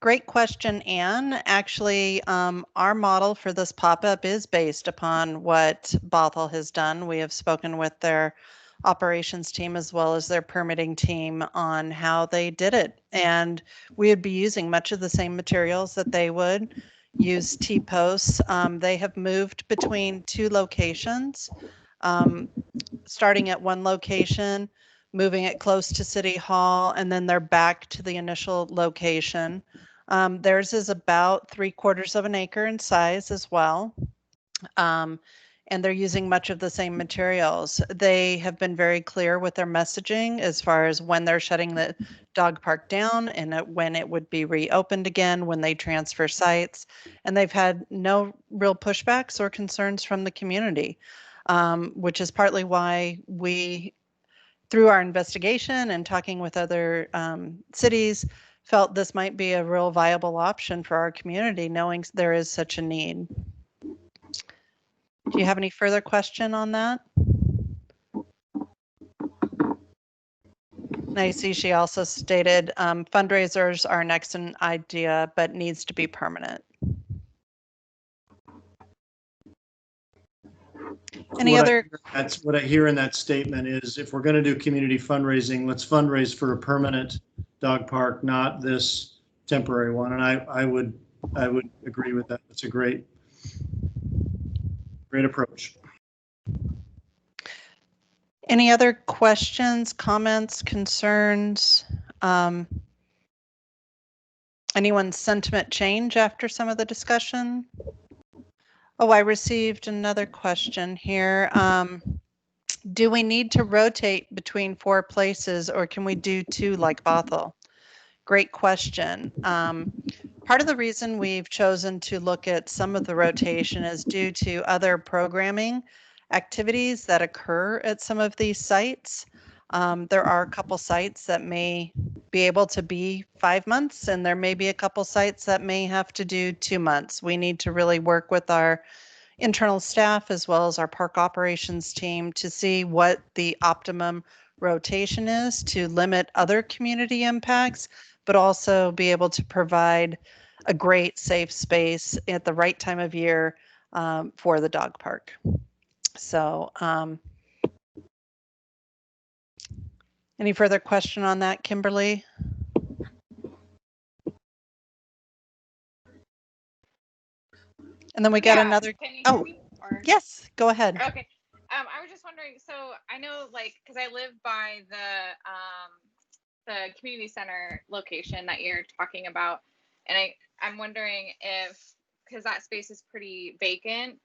Great question, Anne. Actually, our model for this pop-up is based upon what Bothell has done. We have spoken with their operations team as well as their permitting team on how they did it. And we would be using much of the same materials that they would use T-posts. They have moved between 2 locations, starting at one location, moving it close to City Hall, and then they're back to the initial location. Theirs is about 3/4 of an acre in size as well. And they're using much of the same materials. They have been very clear with their messaging as far as when they're shutting the dog park down and when it would be reopened again when they transfer sites. And they've had no real pushbacks or concerns from the community, which is partly why we, through our investigation and talking with other cities, felt this might be a real viable option for our community, knowing there is such a need. Do you have any further question on that? I see she also stated fundraisers are an excellent idea, but needs to be permanent. Any other? That's what I hear in that statement is if we're going to do community fundraising, let's fundraise for a permanent dog park, not this temporary one. And I would agree with that. It's a great approach. Any other questions, comments, concerns? Anyone's sentiment change after some of the discussion? Oh, I received another question here. Do we need to rotate between 4 places or can we do 2 like Bothell? Great question. Part of the reason we've chosen to look at some of the rotation is due to other programming activities that occur at some of these sites. There are a couple sites that may be able to be 5 months, and there may be a couple sites that may have to do 2 months. We need to really work with our internal staff as well as our park operations team to see what the optimum rotation is to limit other community impacts, but also be able to provide a great safe space at the right time of year for the dog park. So any further question on that, Kimberly? And then we got another. Can you hear me? Or? Yes, go ahead. Okay. I was just wondering. So I know, like, because I live by the community center location that you're talking about, and I'm wondering if, because that space is pretty vacant,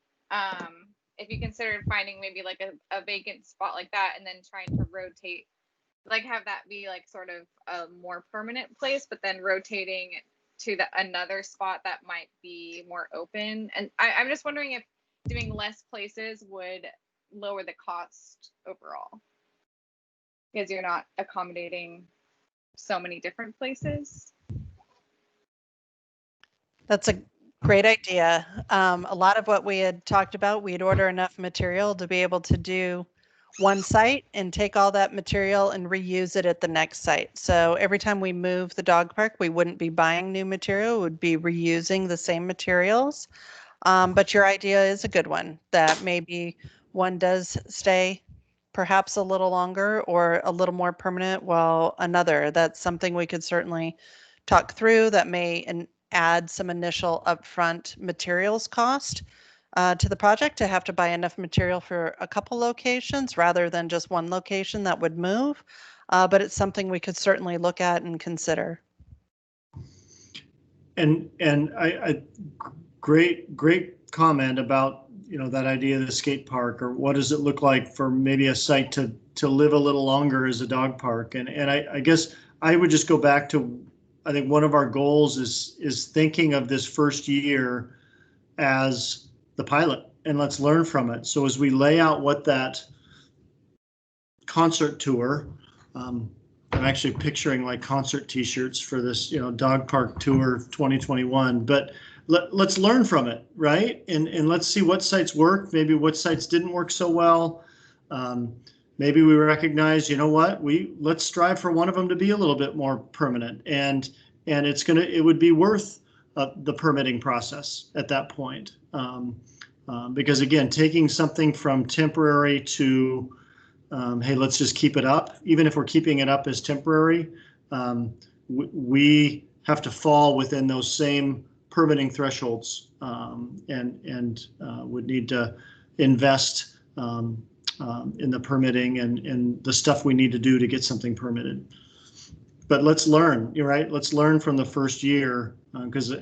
if you considered finding maybe like a vacant spot like that, and then trying to rotate, like have that be like sort of a more permanent place, but then rotating to another spot that might be more open. And I'm just wondering if doing less places would lower the cost overall, because you're not accommodating so many different places. That's a great idea. A lot of what we had talked about, we'd order enough material to be able to do one site and take all that material and reuse it at the next site. So every time we move the dog park, we wouldn't be buying new material, we would be reusing the same materials. But your idea is a good one, that maybe one does stay perhaps a little longer or a little more permanent while another. That's something we could certainly talk through that may add some initial upfront materials cost to the project to have to buy enough material for a couple locations rather than just one location that would move. But it's something we could certainly look at and consider. And I great comment about, you know, that idea of the skate park, or what does it look like for maybe a site to live a little longer as a dog park. And I guess I would just go back to, I think one of our goals is thinking of this first year as the pilot, and let's learn from it. So as we lay out what that concert tour, I'm actually picturing like concert t-shirts for this, you know, dog park tour 2021, but let's learn from it, right? And let's see what sites work, maybe what sites didn't work so well. Maybe we recognize, you know what, let's strive for one of them to be a little bit more permanent, and it would be worth the permitting process at that point. Because again, taking something from temporary to, hey, let's just keep it up, even if we're keeping it up as temporary, we have to fall within those same permitting thresholds, and would need to invest in the permitting and the stuff we need to do to get something permitted. But let's learn, you're right. Let's learn from the first year, because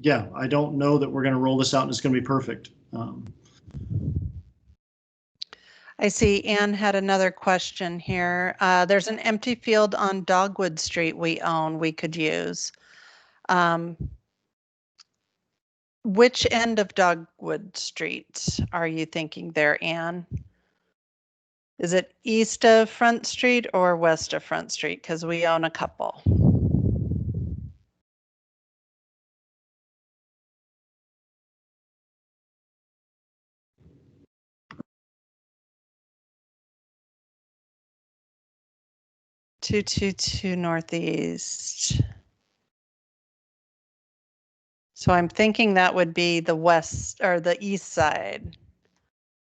yeah, I don't know that we're going to roll this out and it's going to be perfect. I see Anne had another question here. There's an empty field on Dogwood Street we own we could use. Which end of Dogwood Street are you thinking there, Anne? Is it east of Front Street or west of Front Street? Because we own a couple. Two northeast. So I'm thinking that would be the west or the east side.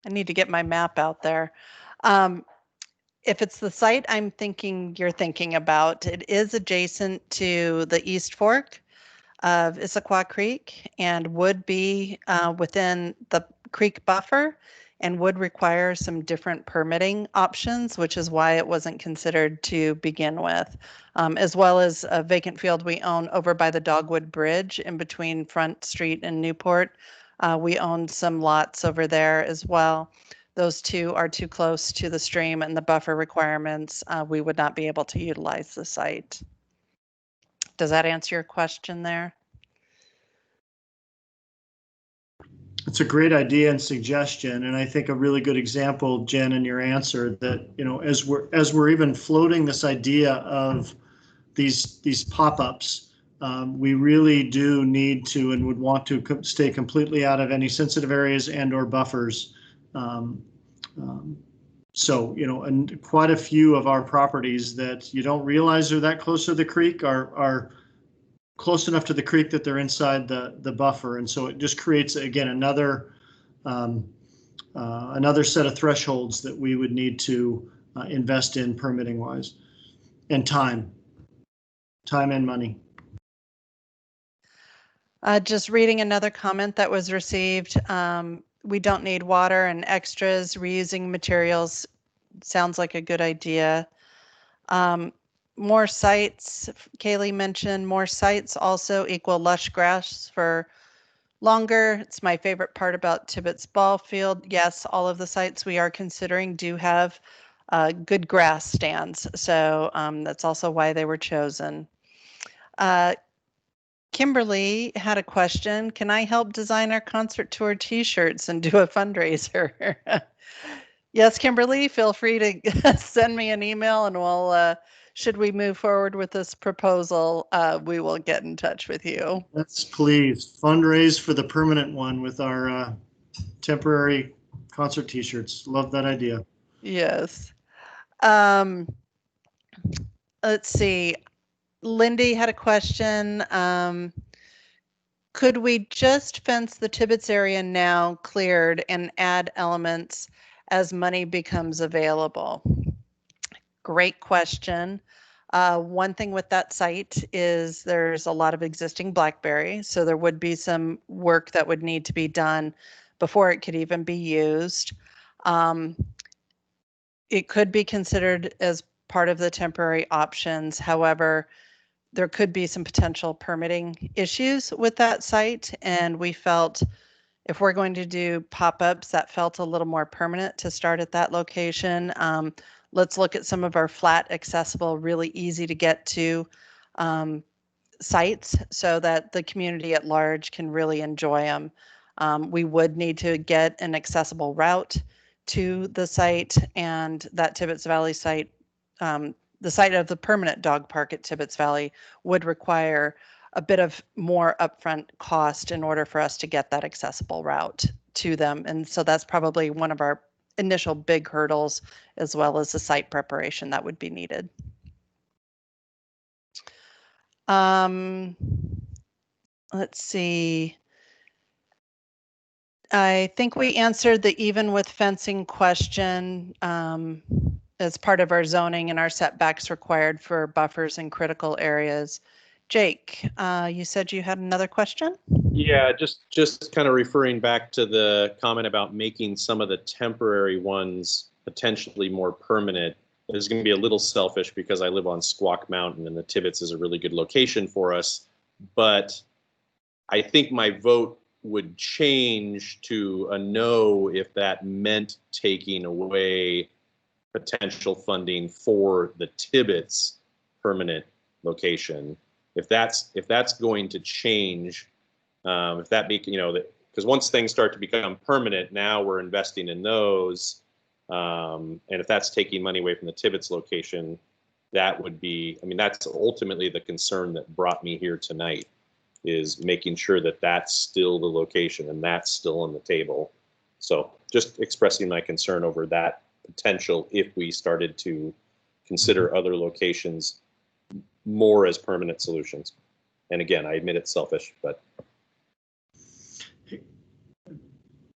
I need to get my map out there. If it's the site I'm thinking you're thinking about, it is adjacent to the East Fork of Issaquah Creek and would be within the creek buffer and would require some different permitting options, which is why it wasn't considered to begin with, as well as a vacant field we own over by the Dogwood Bridge in between Front Street and Newport. We own some lots over there as well. Those two are too close to the stream and the buffer requirements. We would not be able to utilize the site. Does that answer your question there? It's a great idea and suggestion, and I think a really good example, Jen, in your answer that, you know, as we're even floating this idea of these pop-ups, we really do need to and would want to stay completely out of any sensitive areas and or buffers. So, you know, and quite a few of our properties that you don't realize are that close to the creek are close enough to the creek that they're inside the buffer. And so it just creates, again, another set of thresholds that we would need to invest in permitting wise, and time and money. Just reading another comment that was received. We don't need water and extras. Reusing materials sounds like a good idea. More sites, Kaylee mentioned more sites also equal lush grass for longer. It's my favorite part about Tibbetts Ball Field. Yes, all of the sites we are considering do have good grass stands. So that's also why they were chosen. Kimberly had a question. Can I help design our concert tour t-shirts and do a fundraiser? Yes, Kimberly, feel free to send me an email and we'll, should we move forward with this proposal, we will get in touch with you. Let's please fundraise for the permanent one with our temporary concert t-shirts. Love that idea. Yes. Let's see. Lindy had a question. Could we just fence the Tibbetts area now cleared and add elements as money becomes available? Great question. One thing with that site is there's a lot of existing blackberry, so there would be some work that would need to be done before it could even be used. It could be considered as part of the temporary options. However, there could be some potential permitting issues with that site, and we felt if we're going to do pop-ups, that felt a little more permanent to start at that location. Let's look at some of our flat, accessible, really easy to get to sites so that the community at large can really enjoy them. We would need to get an accessible route to the site, and that Tibbetts Valley site, the site of the permanent dog park at Tibbetts Valley would require a bit of more upfront cost in order for us to get that accessible route to them. And so that's probably one of our initial big hurdles, as well as the site preparation that would be needed. Let's see. I think we answered the even with fencing question as part of our zoning and our setbacks required for buffers in critical areas. Jake, you said you had another question? Yeah, just kind of referring back to the comment about making some of the temporary ones potentially more permanent. This is going to be a little selfish because I live on Squawk Mountain and the Tibbetts is a really good location for us. But I think my vote would change to a no if that meant taking away potential funding for the Tibbetts permanent location. If that's going to change, if that be, you know, that because once things start to become permanent, now we're investing in those. And if that's taking money away from the Tibbetts location, that would be, I mean, that's ultimately the concern that brought me here tonight, is making sure that that's still the location and that's still on the table. So just expressing my concern over that potential if we started to consider other locations more as permanent solutions. And again, I admit it's selfish, but.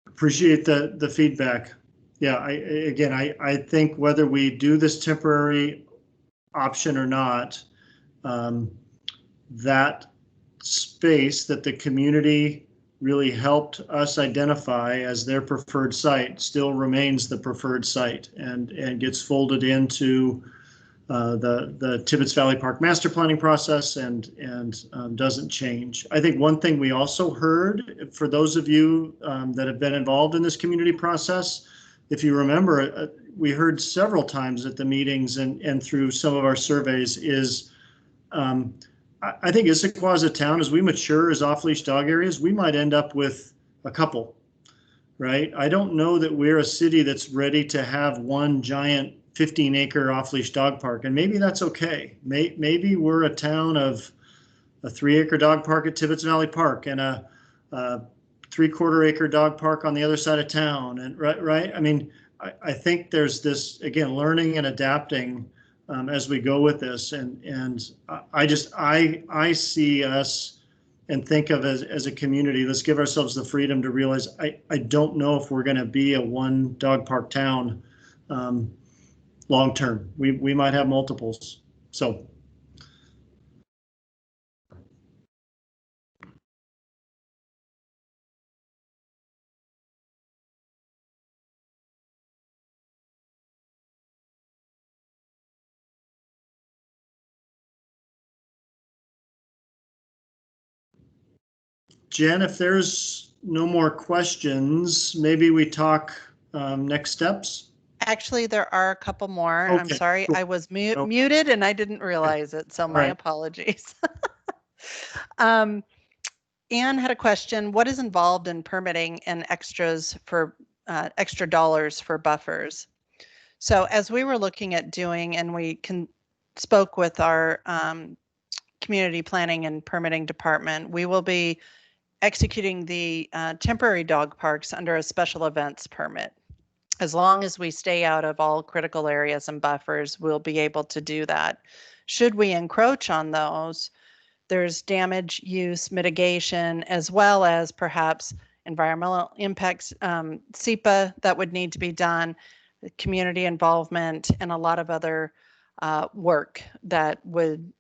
Appreciate the feedback. Yeah, I think whether we do this temporary option or not, that space that the community really helped us identify as their preferred site still remains the preferred site and gets folded into the Tibbetts Valley Park master planning process and doesn't change. I think one thing we also heard, for those of you that have been involved in this community process, if you remember, we heard several times at the meetings and through some of our surveys is, I think Issaquah as a town, as we mature as off-leash dog areas, we might end up with a couple, right? I don't know that we're a city that's ready to have one giant 15-acre off-leash dog park, and maybe that's okay. Maybe we're a town of a 3-acre dog park at Tibbetts Valley Park and a 3/4-acre dog park on the other side of town, and right. I mean, I think there's this, again, learning and adapting as we go with this, and I see us and think of as a community. Let's give ourselves the freedom to realize I don't know if we're going to be a one dog park town long term. We might have multiples. So. Jen, if there's no more questions, maybe we talk next steps. Actually, there are a couple more. Okay, I'm sorry, cool. I was muted and I didn't realize it, so my right. apologies. Anne had a question. What is involved in permitting and extras for extra dollars for buffers? So as we were looking at doing, and we spoke with our community planning and permitting department, we will be executing the temporary dog parks under a special events permit. As long as we stay out of all critical areas and buffers, we'll be able to do that. Should we encroach on those, there's damage use mitigation, as well as perhaps environmental impacts, SEPA that would need to be done, community involvement, and a lot of other work that would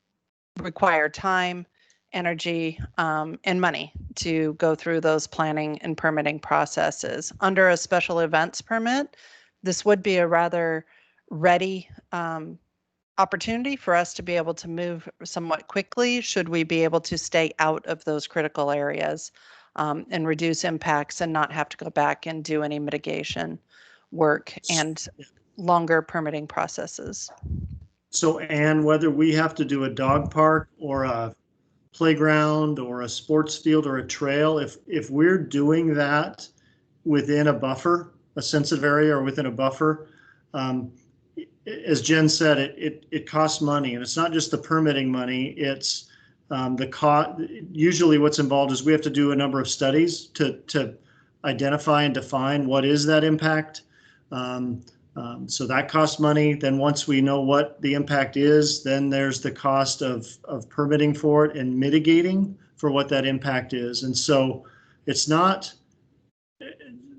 require time, energy, and money to go through those planning and permitting processes. Under a special events permit, this would be a rather ready opportunity for us to be able to move somewhat quickly should we be able to stay out of those critical areas and reduce impacts and not have to go back and do any mitigation work and longer permitting processes. So, Anne, whether we have to do a dog park or a playground or a sports field or a trail, if we're doing that within a buffer, a sensitive area, or within a buffer, as Jen said, it costs money, and it's not just the permitting money, it's Usually what's involved is we have to do a number of studies to identify and define what is that impact. So that costs money. Then once we know what the impact is, then there's the cost of permitting for it and mitigating for what that impact is. And so that's not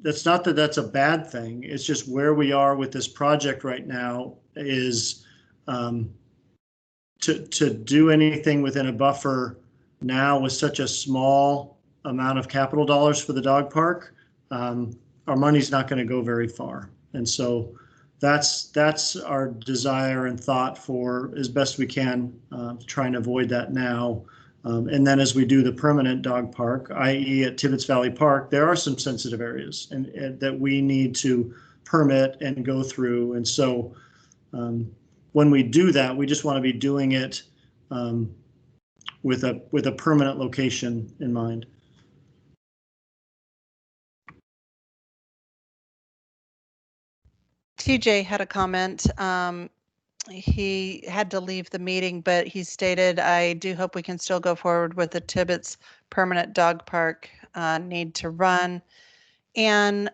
that that's a bad thing. It's just where we are with this project right now is to do anything within a buffer now with such a small amount of capital dollars for the dog park, our money's not going to go very far. And so that's our desire and thought for as best we can try and avoid that now. And then as we do the permanent dog park, i.e. at Tibbetts Valley Park, there are some sensitive areas and that we need to permit and go through. And so when we do that, we just want to be doing it with a permanent location in mind. TJ had a comment. He had to leave the meeting, but he stated, I do hope we can still go forward with the Tibbetts permanent dog park need to run. And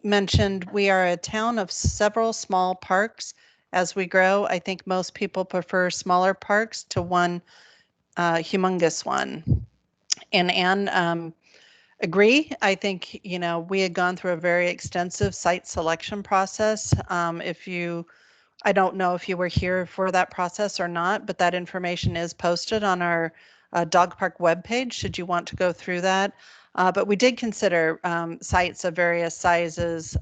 mentioned we are a town of several small parks. As we grow, I think most people prefer smaller parks to one humongous one. And Anne, agree. I think, you know, we had gone through a very extensive site selection process. I don't know if you were here for that process or not, but that information is posted on our dog park webpage should you want to go through that. But we did consider sites of various sizes,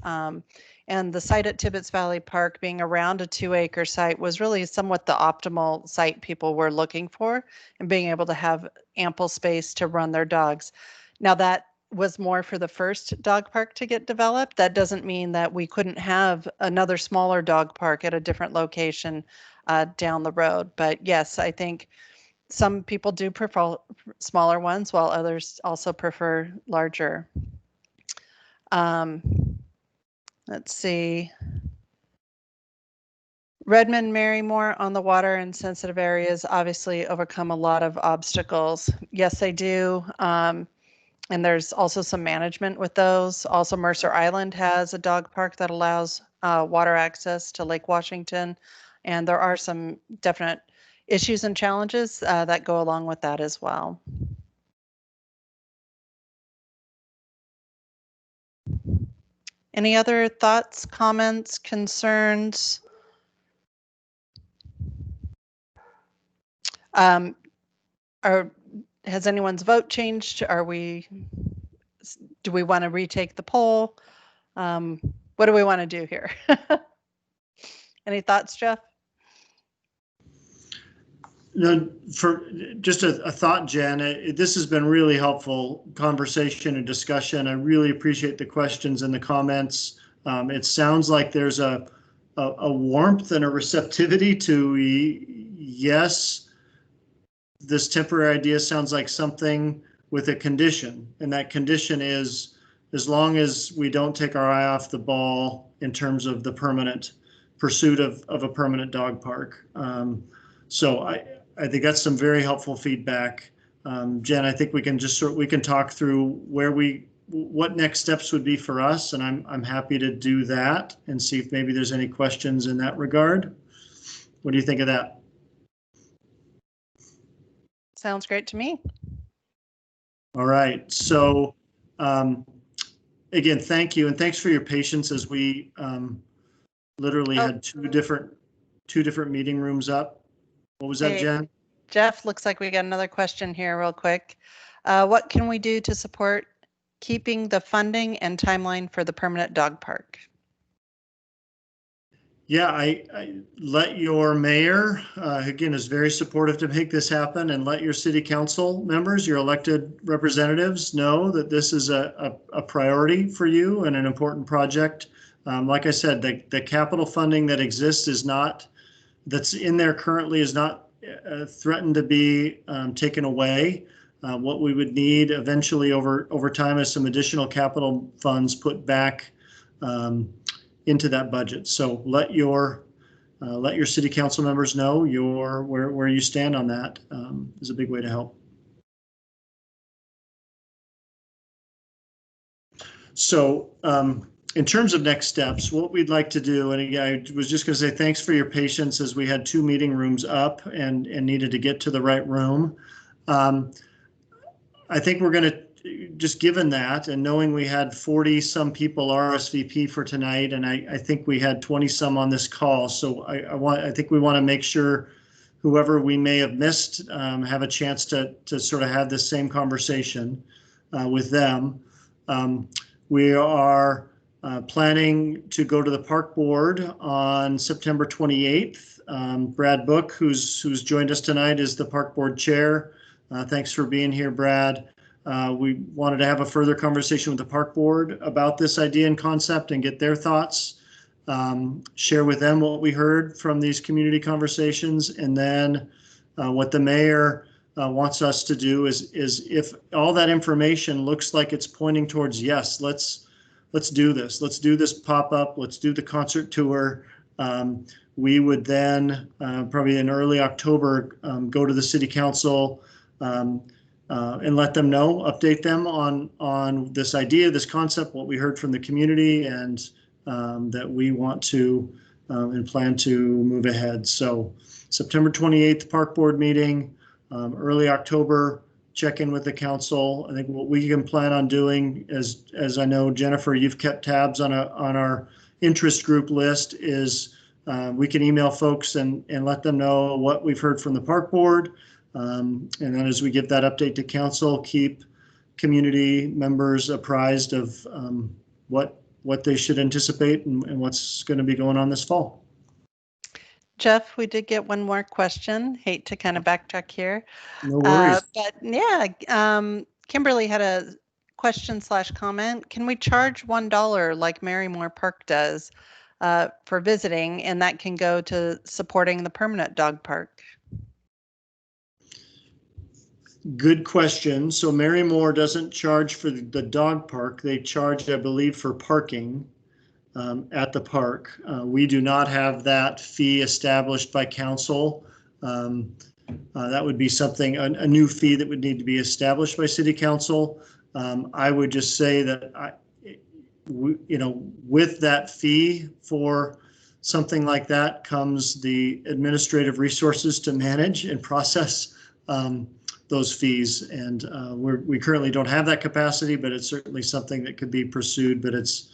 and the site at Tibbetts Valley Park being around a 2-acre site was really somewhat the optimal site people were looking for, and being able to have ample space to run their dogs. Now that was more for the first dog park to get developed. That doesn't mean that we couldn't have another smaller dog park at a different location down the road. But yes, I think some people do prefer smaller ones, while others also prefer larger. Let's see. Redmond, Marymore on the water and sensitive areas obviously overcome a lot of obstacles. Yes, they do. And there's also some management with those. Also, Mercer Island has a dog park that allows water access to Lake Washington. And there are some definite issues and challenges that go along with that as well. Any other thoughts, comments, concerns? Has anyone's vote changed? Do we want to retake the poll? What do we want to do here? Any thoughts, Jeff? No, for just a thought, Jen, this has been really helpful conversation and discussion. I really appreciate the questions and the comments. It sounds like there's a warmth and a receptivity to, yes, this temporary idea sounds like something with a condition. And that condition is, as long as we don't take our eye off the ball in terms of the permanent pursuit of a permanent dog park. So I think that's some very helpful feedback. Jen, I think we can talk through what next steps would be for us, and I'm happy to do that and see if maybe there's any questions in that regard. What do you think of that? Sounds great to me. All right. So again, thank you, and thanks for your patience as we literally had two different meeting rooms up. What was that, Jen? Jeff, looks like we got another question here real quick. What can we do to support keeping the funding and timeline for the permanent dog park? Yeah, I let your mayor, again, is very supportive to make this happen, and let your city council members, your elected representatives, know that this is a priority for you and an important project. Like I said, the capital funding that exists that's in there currently is not threatened to be taken away. What we would need eventually over time is some additional capital funds put back into that budget. So let your let your city council members know where you stand on that. Is a big way to help. So in terms of next steps, what we'd like to do, and again, I was just going to say thanks for your patience as we had 2 meeting rooms up and needed to get to the right room. I think we're going to, just given that and knowing we had 40 some people RSVP for tonight, and I think we had 20 some on this call. So I think we want to make sure whoever we may have missed have a chance to sort of have this same conversation with them. We are planning to go to the park board on September 28th. Brad Book, who's joined us tonight, is the park board chair. Thanks for being here, Brad. We wanted to have a further conversation with the park board about this idea and concept and get their thoughts, share with them what we heard from these community conversations, and then what the mayor wants us to do is if all that information looks like it's pointing towards yes, let's do this. Let's do this pop-up. Let's do the concert tour. We would then probably in early October go to the city council and let them know, update them on this idea, this concept, what we heard from the community, and that we want to and plan to move ahead. So September 28th, park board meeting. Early October, check in with the council. I think what we can plan on doing, as I know, Jennifer, you've kept tabs on our interest group list, is we can email folks and let them know what we've heard from the park board. And then as we give that update to council, keep community members apprised of what they should anticipate and what's going to be going on this fall. Jeff, we did get one more question. Hate to kind of backtrack here. No worries. But yeah, Kimberly had a question/comment. Can we charge $1 like Marymore Park does for visiting, and that can go to supporting the permanent dog park? Good question. So Marymore doesn't charge for the dog park. They charge, I believe, for parking at the park. We do not have that fee established by council. That would be something, a new fee that would need to be established by city council. I would just say that, with that fee for something like that comes the administrative resources to manage and process those fees. And we currently don't have that capacity, but it's certainly something that could be pursued, but it's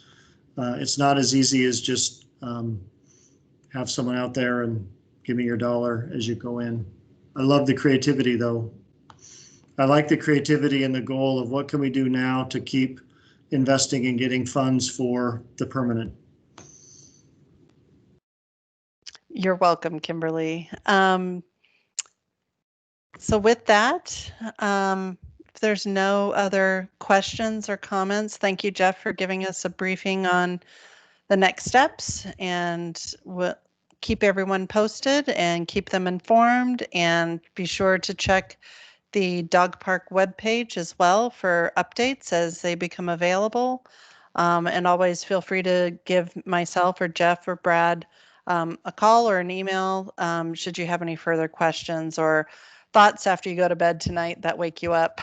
not as easy as just have someone out there and give me your dollar as you go in. I love the creativity, though. I like the creativity and the goal of what can we do now to keep investing and getting funds for the permanent. You're welcome, Kimberly. So with that, if there's no other questions or comments, thank you, Jeff, for giving us a briefing on the next steps, and we'll keep everyone posted and keep them informed, and be sure to check the dog park webpage as well for updates as they become available. And always feel free to give myself or Jeff or Brad a call or an email should you have any further questions or thoughts after you go to bed tonight that wake you up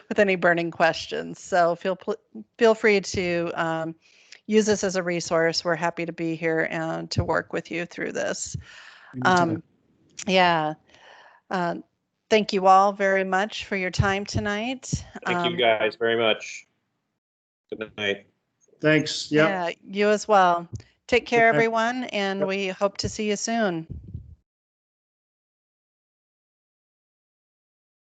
with any burning questions. So feel free to use this as a resource. We're happy to be here and to work with you through this. Yeah. Thank you all very much for your time tonight. Thank you guys very much. Good night. Thanks. Yep. Yeah, you as well. Take care, everyone, and we hope to see you soon.